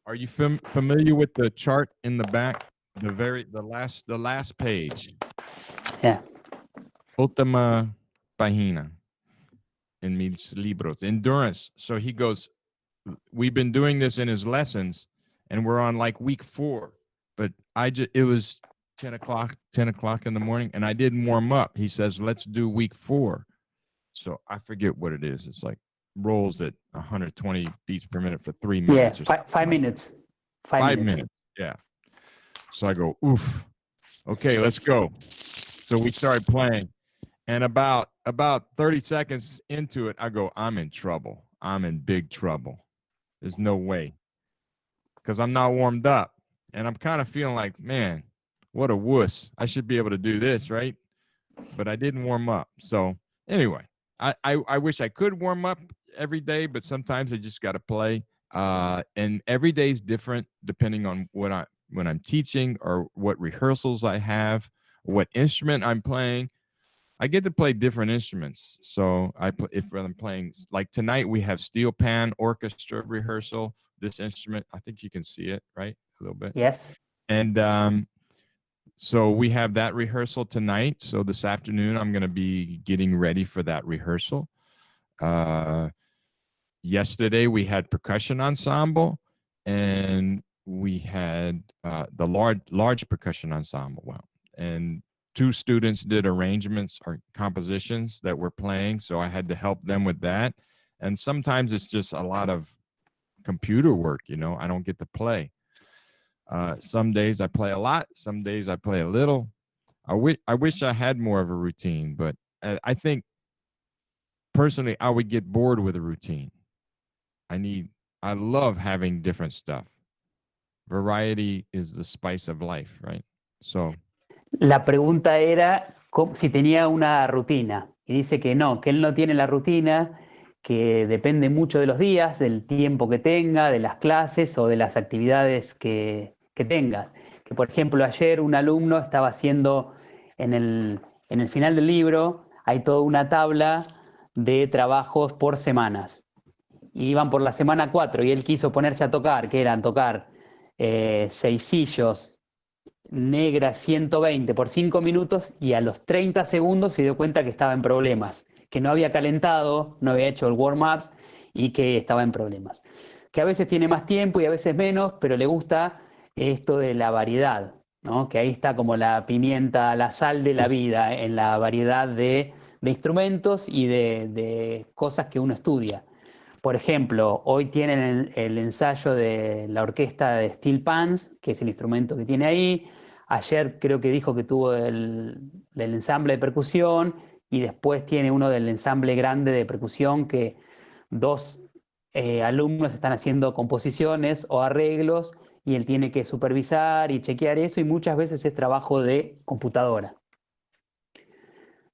Speaker 2: Are you familiar with the chart in the back? The last page.
Speaker 1: Yeah.
Speaker 2: Última página in mis libros. Endurance. So he goes, we've been doing this in his lessons, and we're on like week 4. But it was 10 o'clock in the morning, and I didn't warm up. He says, let's do week 4. So I forget what it is. It's like rolls at 120 beats per minute for 3 minutes.
Speaker 1: Yeah, 5 minutes.
Speaker 2: 5 minutes. Yeah. So I go, oof. Okay, let's go. So we started playing, and about 30 seconds into it, I go, I'm in trouble. I'm in big trouble. There's no way, because I'm not warmed up, and I'm kind of feeling like, man, what a wuss. I should be able to do this, right? But I didn't warm up. So anyway, I wish I could warm up every day, but sometimes I just got to play. And every day is different depending on when I'm teaching or what rehearsals I have, what instrument I'm playing. I get to play different instruments. So if I'm playing, like tonight, we have steel pan orchestra rehearsal. This instrument, I think you can see it, right? A little bit.
Speaker 1: Yes.
Speaker 2: And so we have that rehearsal tonight. So this afternoon, I'm going to be getting ready for that rehearsal. Yesterday, we had percussion ensemble, and we had the large percussion ensemble. Wow. And two students did arrangements or compositions that we're playing, so I had to help them with that. And sometimes it's just a lot of computer work, you know. I don't get to play. Some days I play a lot, some days I play a little. I wish I had more of a routine, but I think personally I would get bored with a routine. I love having different stuff. Variety is the spice of life, right? So
Speaker 1: La pregunta era si tenía una rutina. Y dice que no, que él no tiene la rutina, que depende mucho de los días, del tiempo que tenga, de las clases o de las actividades que tenga. Que por ejemplo ayer un alumno estaba haciendo en el final del libro, hay toda una tabla de trabajos por semanas. Y iban por la semana 4 y él quiso ponerse a tocar, que eran tocar seisillos, negra 120 por 5 minutos y a los 30 segundos se dio cuenta que estaba en problemas, que no había calentado, no había hecho el warm-up y que estaba en problemas. Que a veces tiene más tiempo y a veces menos, pero le gusta esto de la variedad, ¿no? Que ahí está como la pimienta, la sal de la vida en la variedad de instrumentos y de cosas que uno estudia. Por ejemplo, hoy tienen el ensayo de la orquesta de Steel Pans, que es el instrumento que tiene ahí. Ayer creo que dijo que tuvo el ensamble de percusión y después tiene uno del ensamble grande de percusión que dos alumnos están haciendo composiciones o arreglos y él tiene que supervisar y chequear eso y muchas veces es trabajo de computadora.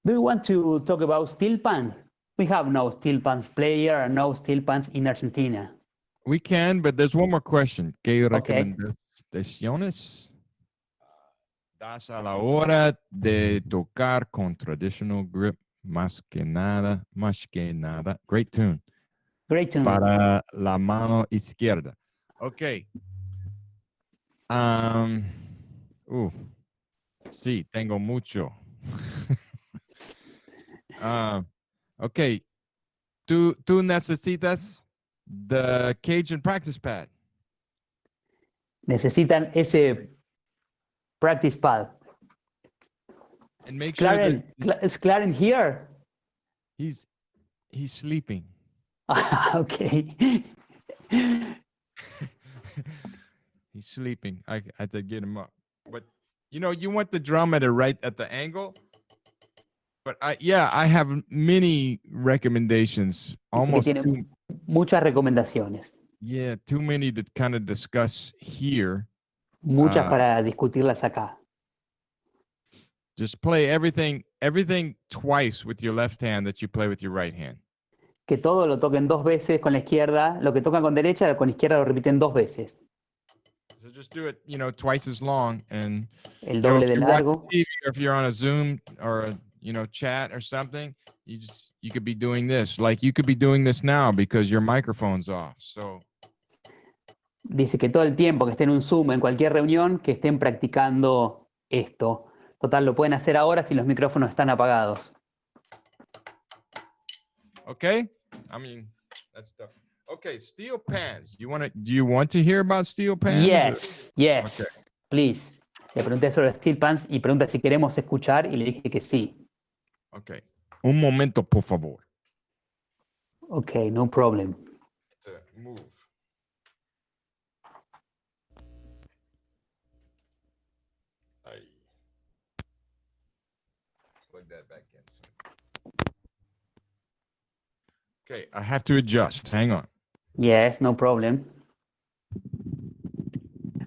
Speaker 1: Do you want to talk about steel pans? We have no steel pans player and no steel pans in Argentina.
Speaker 2: we can, but there's one more question. ¿Qué
Speaker 1: Okay.
Speaker 2: recomendaciones das a la hora de tocar con traditional grip? Más que nada, más que nada. Great tune.
Speaker 1: Great tune.
Speaker 2: Para la mano izquierda. Ok. Sí, tengo mucho. Ok. Tú necesitas the Cajun practice pad.
Speaker 1: Necesitan ese practice pad.
Speaker 2: And make sure that
Speaker 1: Is Clarence here?
Speaker 2: he's sleeping.
Speaker 1: Okay.
Speaker 2: He's sleeping. I had to get him up. But you know, you want the drum at the angle. But I have many recommendations.
Speaker 1: Dice que
Speaker 2: Almost
Speaker 1: tiene muchas recomendaciones.
Speaker 2: too many to kind of discuss here.
Speaker 1: Muchas para discutirlas acá.
Speaker 2: Just play everything twice with your left hand that you play with your right hand.
Speaker 1: Que todo lo toquen 2 veces con la izquierda, lo que tocan con derecha, con izquierda lo repiten 2 veces.
Speaker 2: So just do it, twice as long, and
Speaker 1: el doble de largo.
Speaker 2: TV, or if you're on a Zoom or a chat or something, you could be doing this. Like you could be doing this now because your microphone's off. So
Speaker 1: dice que todo el tiempo que estén en un Zoom, en cualquier reunión, que estén practicando esto. Total, lo pueden hacer ahora si los micrófonos están apagados.
Speaker 2: Okay, I mean that's tough. Okay, steel pans. Do you want to hear about steel pans?
Speaker 1: Yes, yes,
Speaker 2: okay.
Speaker 1: Please. Le pregunté sobre steel pans y pregunta si queremos escuchar y le dije que sí.
Speaker 2: Okay, un momento, por favor.
Speaker 1: Okay, no problem.
Speaker 2: To move. Plug that back in. Okay, I have to adjust. Hang on.
Speaker 1: Yes, no problem.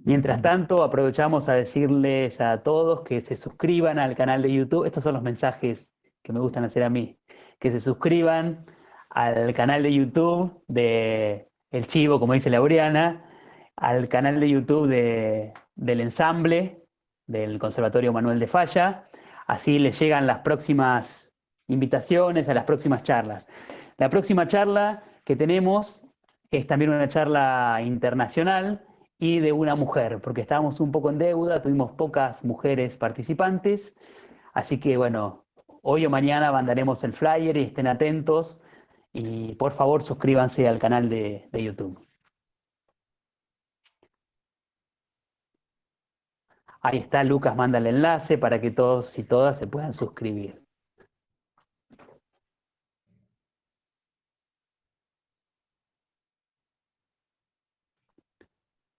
Speaker 1: Mientras tanto, aprovechamos a decirles a todos que se suscriban al canal de YouTube. Estos son los mensajes que me gustan hacer a mí. Que se suscriban al canal de YouTube de El Chivo, como dice Laureana, al canal de YouTube del Ensamble, del Conservatorio Manuel de Falla. Así les llegan las próximas invitaciones a las próximas charlas. La próxima charla que tenemos es también una charla internacional y de una mujer, porque estábamos un poco en deuda, tuvimos pocas mujeres participantes, así que bueno, hoy o mañana mandaremos el flyer y estén atentos y por favor suscríbanse al canal de YouTube. Ahí está, Lucas manda el enlace para que todos y todas se puedan suscribir.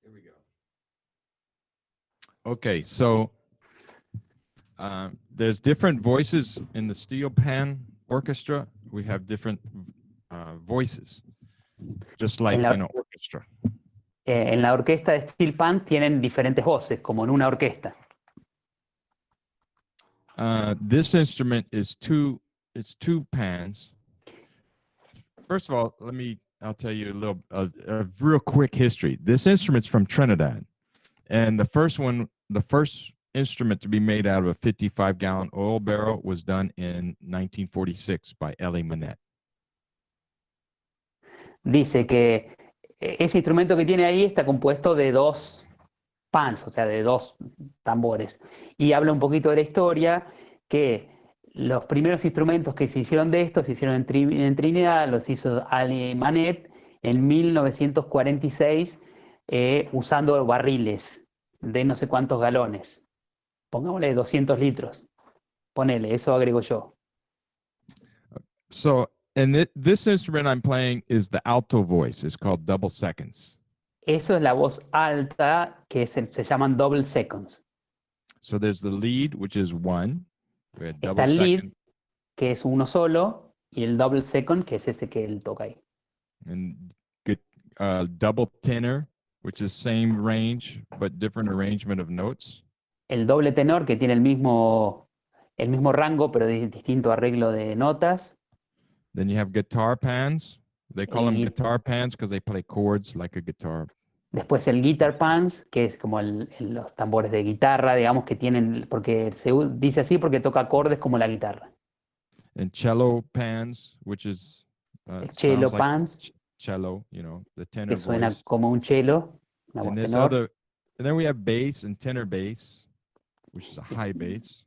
Speaker 2: Here we go. Okay, so there's different voices in the steel pan orchestra. We have different voices, just like in an orchestra.
Speaker 1: En la orquesta de steel pan tienen diferentes voces, como en una orquesta.
Speaker 2: This instrument is two pans. First of all, I'll tell you a real quick history. This instrument's from Trinidad. And the first instrument to be made out of a 55-gallon oil barrel was done in 1946 by Ellie Manette.
Speaker 1: Dice que ese instrumento que tiene ahí está compuesto de dos pans, o sea, de dos tambores. Y habla un poquito de la historia, que los primeros instrumentos que se hicieron de estos se hicieron en Trinidad, los hizo Ali Manette en 1946, usando barriles de no sé cuántos galones. Pongámosle 200 litros. Ponele, eso agrego yo.
Speaker 2: So, and this instrument I'm playing is the alto voice. It's called double seconds.
Speaker 1: Eso es la voz alta, que se llaman double seconds.
Speaker 2: So there's the lead, which is one. We had
Speaker 1: Está
Speaker 2: double
Speaker 1: el lead,
Speaker 2: second.
Speaker 1: que es uno solo, y el double second, que es ese que él toca ahí.
Speaker 2: And double tenor, which is same range, but different arrangement of notes.
Speaker 1: El doble tenor, que tiene el mismo rango, pero distinto arreglo de notas.
Speaker 2: Then you have guitar pans. They call them
Speaker 1: Y
Speaker 2: guitar pans because they play chords like a guitar.
Speaker 1: después el guitar pans, que es como los tambores de guitarra, digamos, que tienen, porque se dice así porque toca acordes como la guitarra.
Speaker 2: And cello pans, which is
Speaker 1: El cello
Speaker 2: sounds like
Speaker 1: pans,
Speaker 2: cello, the tenor
Speaker 1: que suena
Speaker 2: voice.
Speaker 1: como un cello, una voz
Speaker 2: And this
Speaker 1: tenor.
Speaker 2: and then we have bass and tenor bass, which is a high bass.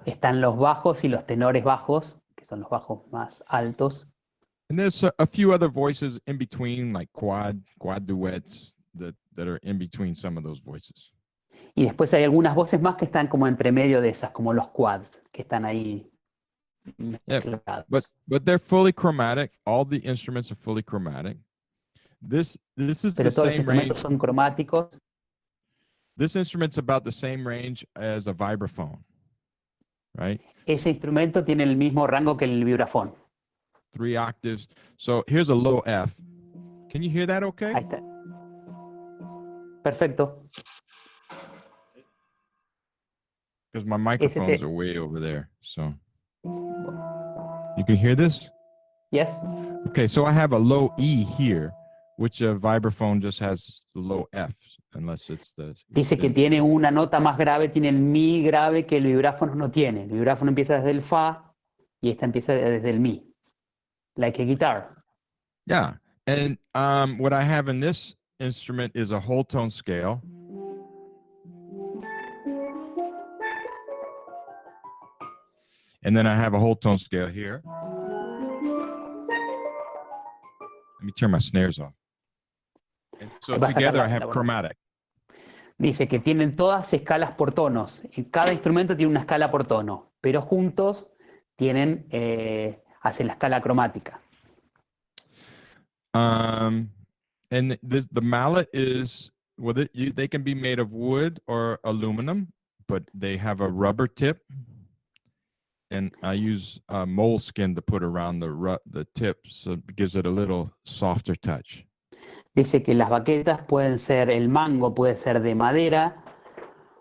Speaker 1: Están los bajos y los tenores bajos, que son los bajos más altos.
Speaker 2: And there's a few other voices in between, like quad duets that are in between some of those voices.
Speaker 1: Y después hay algunas voces más que están como entre medio de esas, como los quads, que están ahí mezclados.
Speaker 2: But they're fully chromatic. All the instruments are fully chromatic. This is
Speaker 1: Pero
Speaker 2: the
Speaker 1: todos los
Speaker 2: same
Speaker 1: instrumentos
Speaker 2: range.
Speaker 1: son cromáticos.
Speaker 2: This instrument's about the same range as a vibraphone, right?
Speaker 1: Ese instrumento tiene el mismo rango que el vibrafón.
Speaker 2: 3 octaves. So here's a low F. Can you hear that okay?
Speaker 1: Ahí está. Perfecto.
Speaker 2: Because my microphones are way over there. So you can hear this?
Speaker 1: Yes.
Speaker 2: Okay, so I have a low E here, which a vibraphone just has the low F, unless it's the...
Speaker 1: Dice que tiene una nota más grave, tiene el mi grave que el vibráfono no tiene. El vibráfono empieza desde el fa y esta empieza desde el mi. Like a guitar.
Speaker 2: Yeah, and what I have in this instrument is a whole tone scale. And then I have a whole tone scale here. Let me turn my snares off. And so together I have chromatic.
Speaker 1: Dice que tienen todas escalas por tonos. Cada instrumento tiene una escala por tono, pero juntos tienen, hacen la escala cromática.
Speaker 2: And the mallet is, they can be made of wood or aluminum, but they have a rubber tip. And I use moleskin to put around the tip, so it gives it a little softer touch.
Speaker 1: Dice que las baquetas pueden ser, el mango puede ser de madera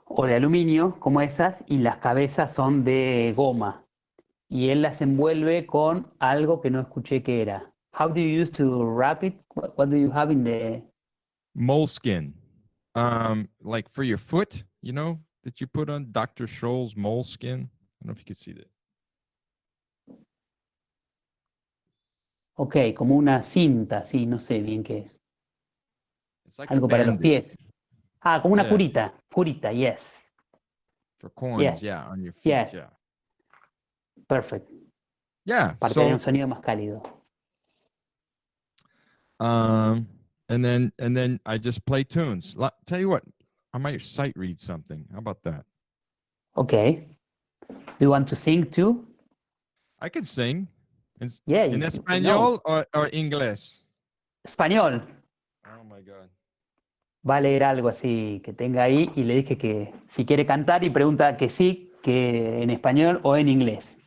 Speaker 1: o de aluminio, como esas, y las cabezas son de goma. Y él las envuelve con algo que no escuché qué era. How do you use to wrap it? What do you have in the...
Speaker 2: Moleskin. Like for your foot, that you put on Dr. Scholl's moleskin. I don't know if you can see that.
Speaker 1: Ok, como una cinta, sí, no sé bien qué es.
Speaker 2: Like
Speaker 1: algo para los pies. Ah, como una curita. Curita, yes.
Speaker 2: For corns, yeah, on your feet, yeah.
Speaker 1: Perfect.
Speaker 2: Yeah.
Speaker 1: Para tener un sonido más cálido.
Speaker 2: And then I just play tunes. Tell you what, I might sight read something. How about that?
Speaker 1: Okay. Do you want to sing too?
Speaker 2: I can sing.
Speaker 1: Yeah,
Speaker 2: In
Speaker 1: you know.
Speaker 2: español or inglés?
Speaker 1: Español.
Speaker 2: Oh my God.
Speaker 1: Va a leer algo así que tenga ahí y le dije que si quiere cantar y pregunta que sí, que en español o en inglés.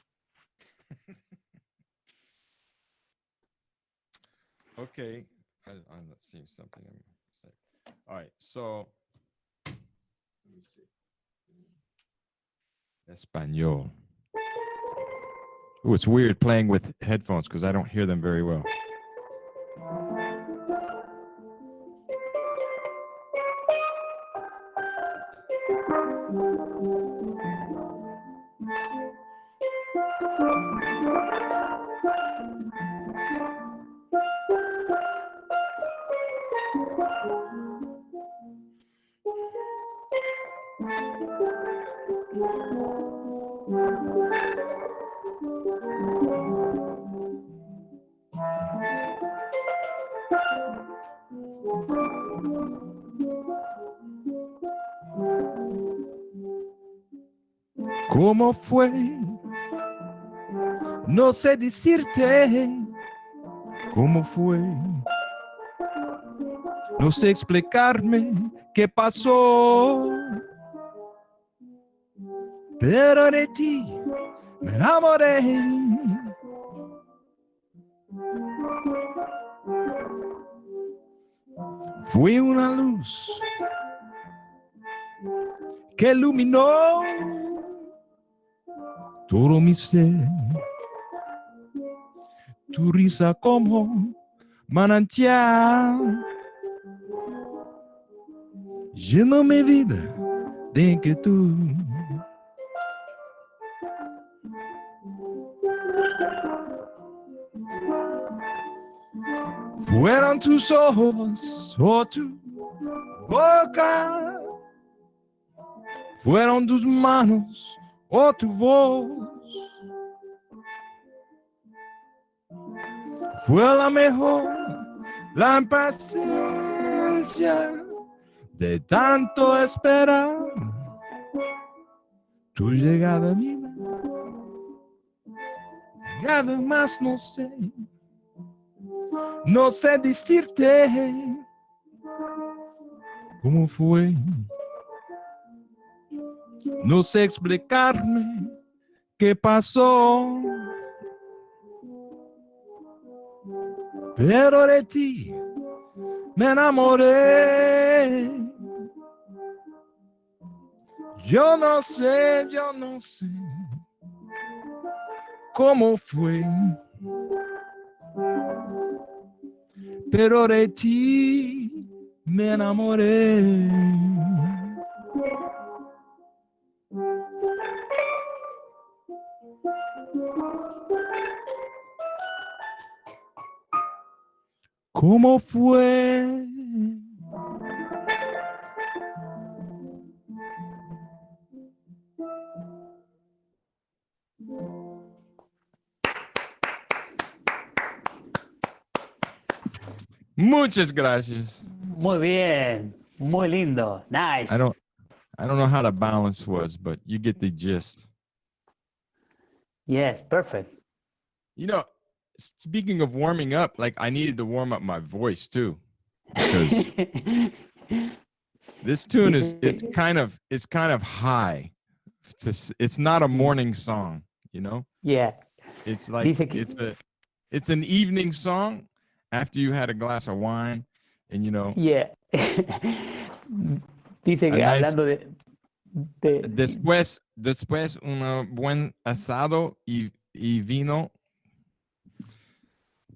Speaker 2: Okay. I'm not seeing something. All right. So, let me see. Español. Oh, it's weird playing with headphones because I don't hear them very well. ¿Cómo fue? No sé decirte cómo fue. No sé explicarme qué pasó. Pero de ti me enamoré. Fue una luz que iluminó todo mi ser. Tu risa como manantial llenó mi vida de inquietud. Fueron tus ojos o tu boca, fueron tus manos o tu voz. Fue la mejor, la impaciencia de tanto esperar tu llegada mía. Nada más no sé decirte cómo fue. No sé explicarme qué pasó. Pero de ti me enamoré. Yo no sé cómo fue. Pero de ti me enamoré. ¿Cómo fue? Muchas gracias.
Speaker 1: Muy bien, muy lindo. Nice.
Speaker 2: I don't know how the balance was, but you get the gist.
Speaker 1: Yes, perfect.
Speaker 2: You know, speaking of warming up, like I needed to warm up my voice too, because this tune is kind of high. It's not a morning song, you know.
Speaker 1: Yeah.
Speaker 2: It's like
Speaker 1: Dice que,
Speaker 2: it's an evening song after you had a glass of wine, and you know.
Speaker 1: yeah. Dice
Speaker 2: A
Speaker 1: que
Speaker 2: nice,
Speaker 1: hablando de
Speaker 2: después un buen asado y vino.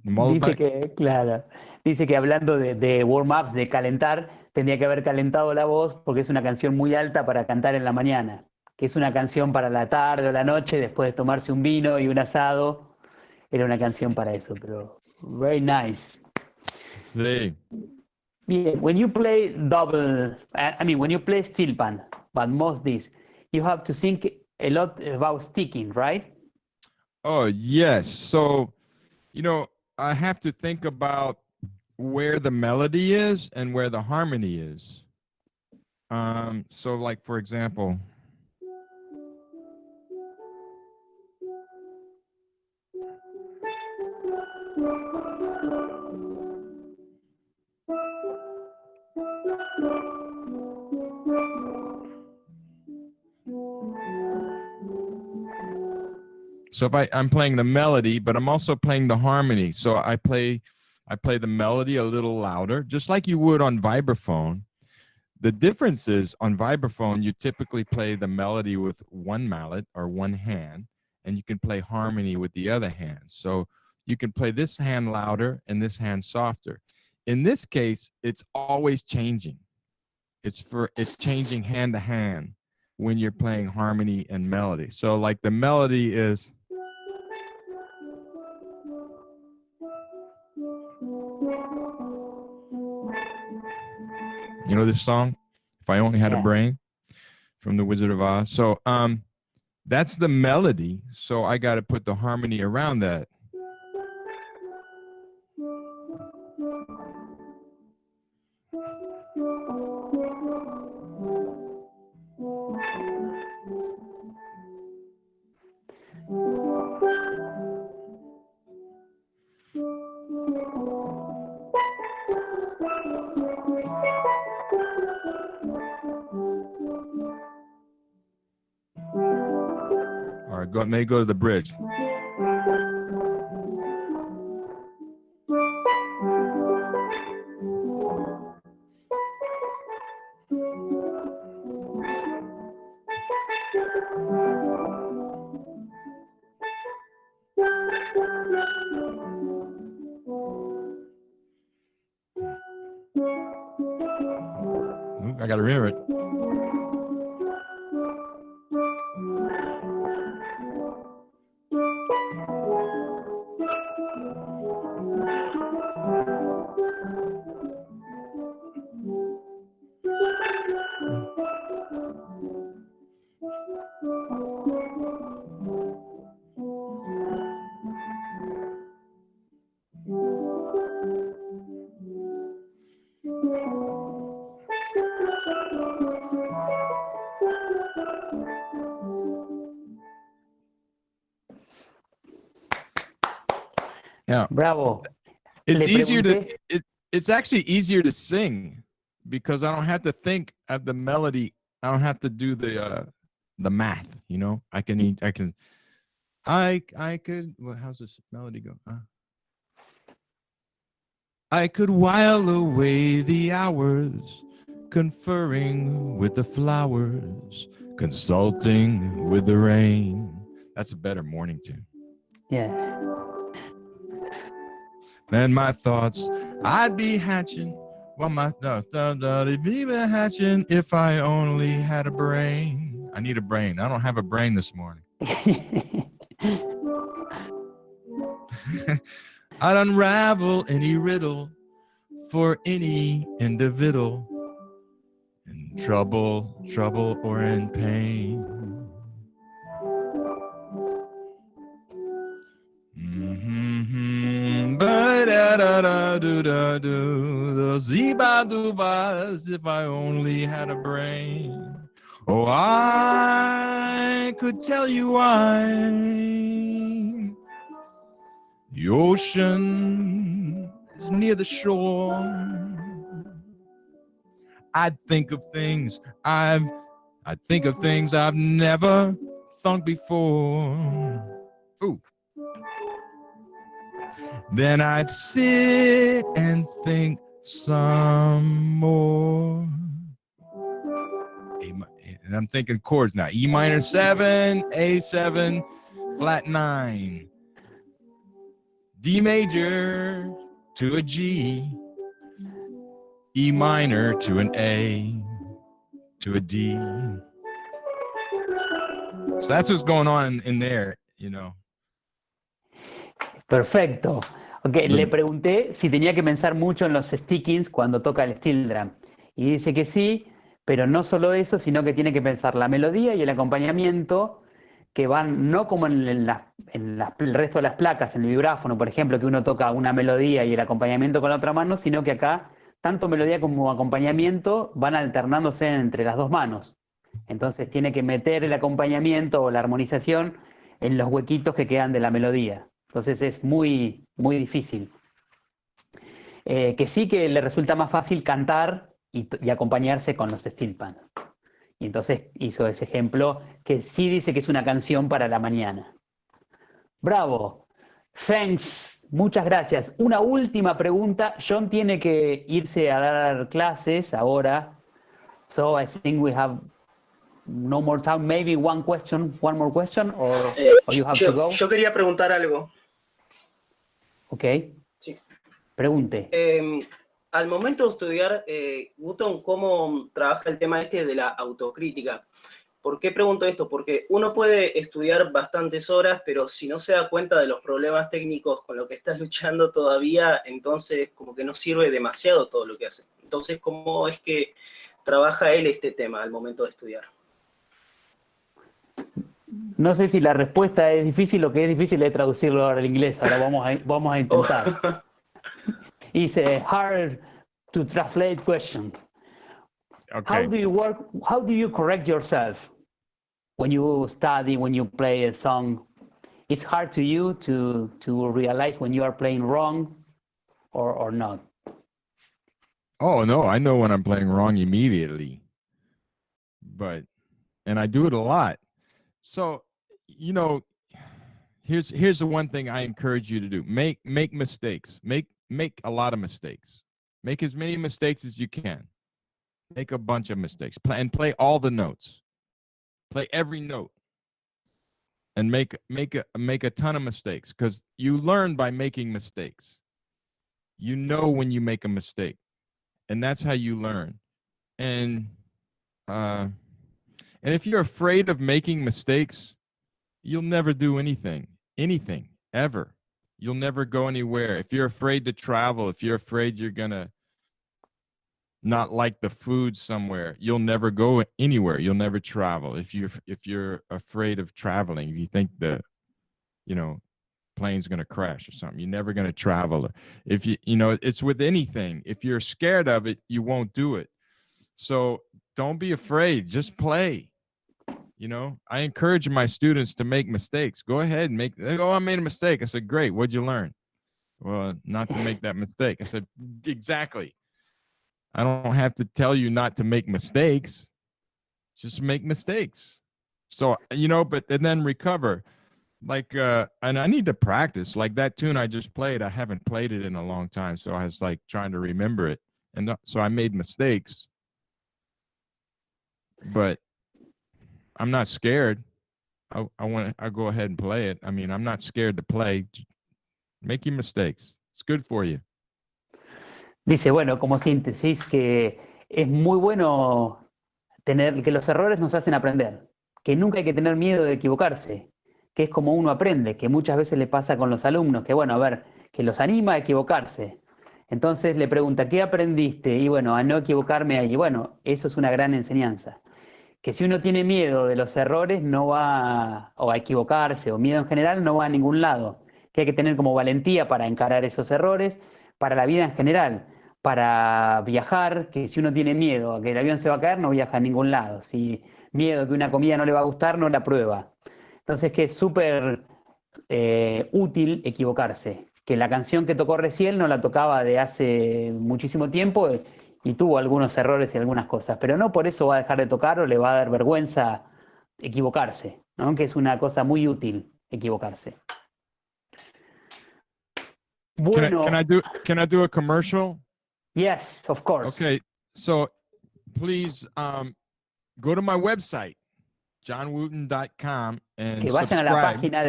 Speaker 1: dice
Speaker 2: Malbec.
Speaker 1: que, claro, dice que hablando de warm-ups, de calentar, tendría que haber calentado la voz porque es una canción muy alta para cantar en la mañana, que es una canción para la tarde o la noche, después de tomarse un vino y un asado, era una canción para eso, pero very nice.
Speaker 2: Sí.
Speaker 1: Yeah, when you play double, I mean, when you play steel pan, but most this, you have to think a lot about sticking, right?
Speaker 2: Oh, yes. So, you know, I have to think about where the melody is and where the harmony is. So like, for example, so if I'm playing the melody, but I'm also playing the harmony. So I play the melody a little louder, just like you would on vibraphone. The difference is on vibraphone, you typically play the melody with one mallet or one hand, and you can play harmony with the other hand. So you can play this hand louder and this hand softer. In this case, it's always changing. It's changing hand to hand when you're playing harmony and melody. So like the melody is, you know this song, If I Only Had a Brain, from The Wizard of Oz. So that's the melody. So I got to put the harmony around that. All right, may go to the bridge. I got to remember it. Yeah.
Speaker 1: Bravo.
Speaker 2: It's easier to it's actually easier to sing because I don't have to think of the melody. I don't have to do the math, you know. I could well, how's this melody go? I could while away the hours, conferring with the flowers, consulting with the rain. That's a better morning tune.
Speaker 1: Yeah.
Speaker 2: And my thoughts, I'd be hatching. Well, I'd be hatching if I only had a brain. I need a brain. I don't have a brain this morning. I'd unravel any riddle for any individual in trouble or in pain. Ba-da-da-da-do-da-do, those zee-ba-doo-bas, if I only had a brain. Oh, I could tell you why the ocean is near the shore. I'd think of things I've never thunk before. Ooh. Then I'd sit and think some more. And I'm thinking chords now. E minor 7, A7, flat 9. D major to a G. E minor to an A to a D. So that's what's going on in there, you know.
Speaker 1: Perfecto. Ok, le pregunté si tenía que pensar mucho en los stickings cuando toca el steel drum. Y dice que sí, pero no solo eso, sino que tiene que pensar la melodía y el acompañamiento que van no como en el resto de las placas, en el vibráfono, por ejemplo, que uno toca una melodía y el acompañamiento con la otra mano, sino que acá tanto melodía como acompañamiento van alternándose entre las dos manos. Entonces tiene que meter el acompañamiento o la armonización en los huequitos que quedan de la melodía. Entonces es muy, muy difícil. Que sí que le resulta más fácil cantar y acompañarse con los steel pan. Y entonces hizo ese ejemplo que sí dice que es una canción para la mañana. Bravo. Thanks. Muchas gracias. Una última pregunta. John tiene que irse a dar clases ahora. So I think we have no more time. Maybe one more question, or you have to go.
Speaker 3: Yo quería preguntar algo.
Speaker 1: Ok.
Speaker 3: Sí.
Speaker 1: Pregunte.
Speaker 3: Al momento de estudiar, Wooton, ¿cómo trabaja el tema este de la autocrítica? ¿Por qué pregunto esto? Porque uno puede estudiar bastantes horas, pero si no se da cuenta de los problemas técnicos con los que estás luchando todavía, entonces como que no sirve demasiado todo lo que hace. Entonces, ¿cómo es que trabaja él este tema al momento de estudiar?
Speaker 1: No sé si la respuesta es difícil, lo que es difícil es traducirlo ahora al inglés. Ahora vamos a intentar. It's a hard to translate question.
Speaker 2: Okay.
Speaker 1: How do you correct yourself when you study, when you play a song? It's hard to you to realize when you are playing wrong or not.
Speaker 2: Oh no, I know when I'm playing wrong immediately. And I do it a lot. So, you know, here's the one thing I encourage you to do. Make mistakes. Make a lot of mistakes. Make as many mistakes as you can. Make a bunch of mistakes. Play all the notes. Play every note. And make a ton of mistakes, because you learn by making mistakes. You know when you make a mistake, and that's how you learn. And if you're afraid of making mistakes, you'll never do anything ever. You'll never go anywhere. If you're afraid to travel, if you're afraid you're gonna not like the food somewhere, you'll never go anywhere. You'll never travel. If you're afraid of traveling, if you think the plane's going to crash or something, you're never going to travel. If it's with anything. If you're scared of it, you won't do it. So don't be afraid. Just play. I encourage my students to make mistakes. Go ahead and I made a mistake. I said, great. What'd you learn? Well, not to make that mistake. I said, exactly. I don't have to tell you not to make mistakes. Just make mistakes. So, and then recover. Like, and I need to practice. Like that tune I just played, I haven't played it in a long time. So I was like trying to remember it. And so I made mistakes. But I'm not scared. I go ahead and play it. I mean, I'm not scared to play. Make your mistakes. It's good for you.
Speaker 1: Dice, bueno, como síntesis, que es muy bueno que los errores nos hacen aprender, que nunca hay que tener miedo de equivocarse, que es como uno aprende, que muchas veces le pasa con los alumnos, que bueno, a ver, que los anima a equivocarse. Entonces le pregunta, ¿qué aprendiste? Y bueno, a no equivocarme ahí. Bueno, eso es una gran enseñanza. Que si uno tiene miedo de los errores, no va, o a equivocarse, o miedo en general, no va a ningún lado. Que hay que tener como valentía para encarar esos errores, para la vida en general, para viajar, que si uno tiene miedo a que el avión se va a caer, no viaja a ningún lado. Si miedo a que una comida no le va a gustar, no la prueba. Entonces que es súper útil equivocarse. Que la canción que tocó recién no la tocaba de hace muchísimo tiempo y tuvo algunos errores y algunas cosas, pero no por eso va a dejar de tocar o le va a dar vergüenza equivocarse, ¿no? Que es una cosa muy útil equivocarse. Bueno.
Speaker 2: Can I do a commercial?
Speaker 1: Yes, of course.
Speaker 2: Okay, so please go to my website, johnwooton.com, and
Speaker 1: que vayan
Speaker 2: subscribe.
Speaker 1: a la página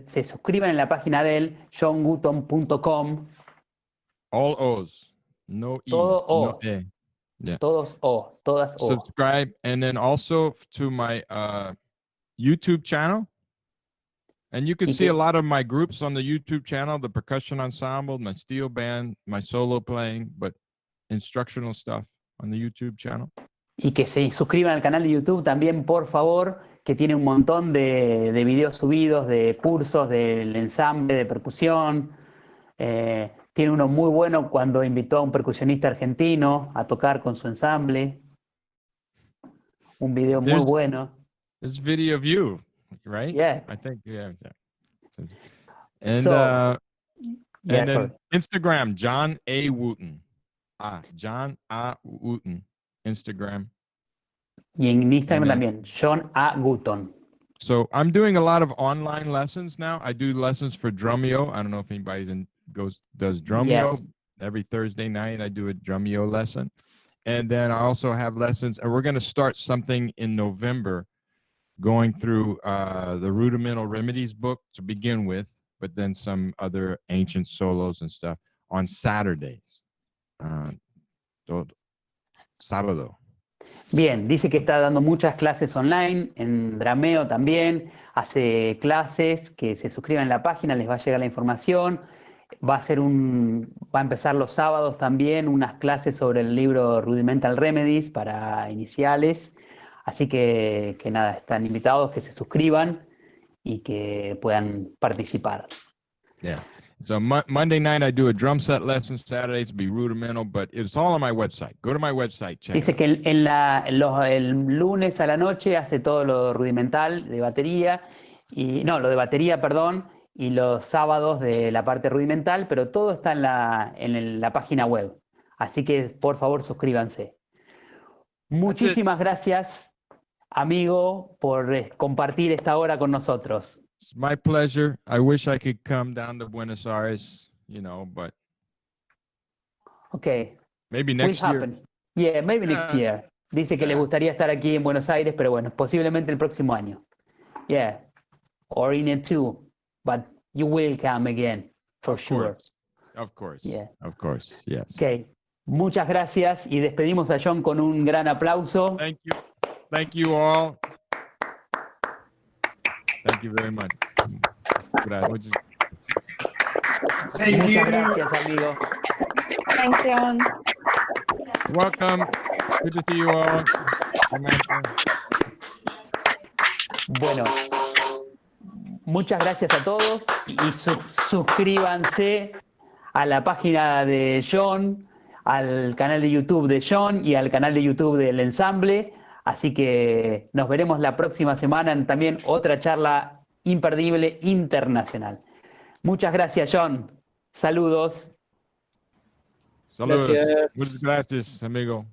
Speaker 1: se suscriban en la página de él, johnwooton.com.
Speaker 2: All O's, no E,
Speaker 1: Todo O.
Speaker 2: no E. Yeah.
Speaker 1: Todos O, todas O.
Speaker 2: Subscribe, and then also to my YouTube channel. And you can see a lot of my groups on the YouTube channel, the Percusión Ensamble, my steel band, my solo playing, but instructional stuff on the YouTube channel.
Speaker 1: Y que se suscriban al canal de YouTube también, por favor, que tiene un montón de videos subidos, de cursos del ensamble, de percusión, Tiene uno muy bueno cuando invitó a un percusionista argentino a tocar con su ensamble. Un video muy bueno.
Speaker 2: There's video of you, right?
Speaker 1: Yeah.
Speaker 2: I think, yeah. And
Speaker 1: So, yeah,
Speaker 2: and
Speaker 1: sorry.
Speaker 2: then Instagram, John A. Wooton. John A. Wooton. Instagram.
Speaker 1: Y en Instagram
Speaker 2: And then-
Speaker 1: también, John A. Wooton.
Speaker 2: So I'm doing a lot of online lessons now. I do lessons for Drumeo. I don't know if anybody's does Drumeo.
Speaker 1: Yes.
Speaker 2: Every Thursday night I do a Drumeo lesson. And then I also have lessons, and we're going to start something in November going through the Rudimental Remedies book to begin with, but then some other ancient solos and stuff on Saturdays. Sábado.
Speaker 1: Bien, dice que está dando muchas clases online, en Drameo también, hace clases, que se suscriban en la página, les va a llegar la información. Va a empezar los sábados también unas clases sobre el libro Rudimental Remedies para iniciales. Así que nada, están invitados que se suscriban y que puedan participar.
Speaker 2: Yeah. So Monday night I do a drum set lesson. Saturdays be rudimental, but it's all on my website. Go to my website. Check
Speaker 1: Dice
Speaker 2: it out.
Speaker 1: que el lunes a la noche hace todo lo rudimental de batería, lo de batería, perdón, y los sábados de la parte rudimental, pero todo está en la página web. Así que por favor suscríbanse. Muchísimas gracias, amigo, por compartir esta hora con nosotros.
Speaker 2: It's my pleasure. I wish I could come down to Buenos Aires, but
Speaker 1: Okay.
Speaker 2: maybe
Speaker 1: Will
Speaker 2: next year.
Speaker 1: happen. Yeah, maybe next year. Dice que le gustaría estar aquí en Buenos Aires, pero bueno, posiblemente el próximo año. Yeah. Or in it too. But you will come again, for sure.
Speaker 2: Of course.
Speaker 1: Yeah.
Speaker 2: Of course. Yes.
Speaker 1: Okay. Muchas gracias y despedimos a John con un gran aplauso.
Speaker 2: Thank you. Thank you all. Thank you very much.
Speaker 1: Muchas gracias, amigo.
Speaker 4: Thanks, John.
Speaker 2: Welcome. Good to see you all.
Speaker 1: Bueno, muchas gracias a todos y suscríbanse a la página de John, al canal de YouTube de John y al canal de YouTube del Ensamble. Así que nos veremos la próxima semana en también otra charla imperdible internacional. Muchas gracias, John. Saludos.
Speaker 2: Saludos.
Speaker 3: Gracias.
Speaker 2: Muchas gracias, amigo.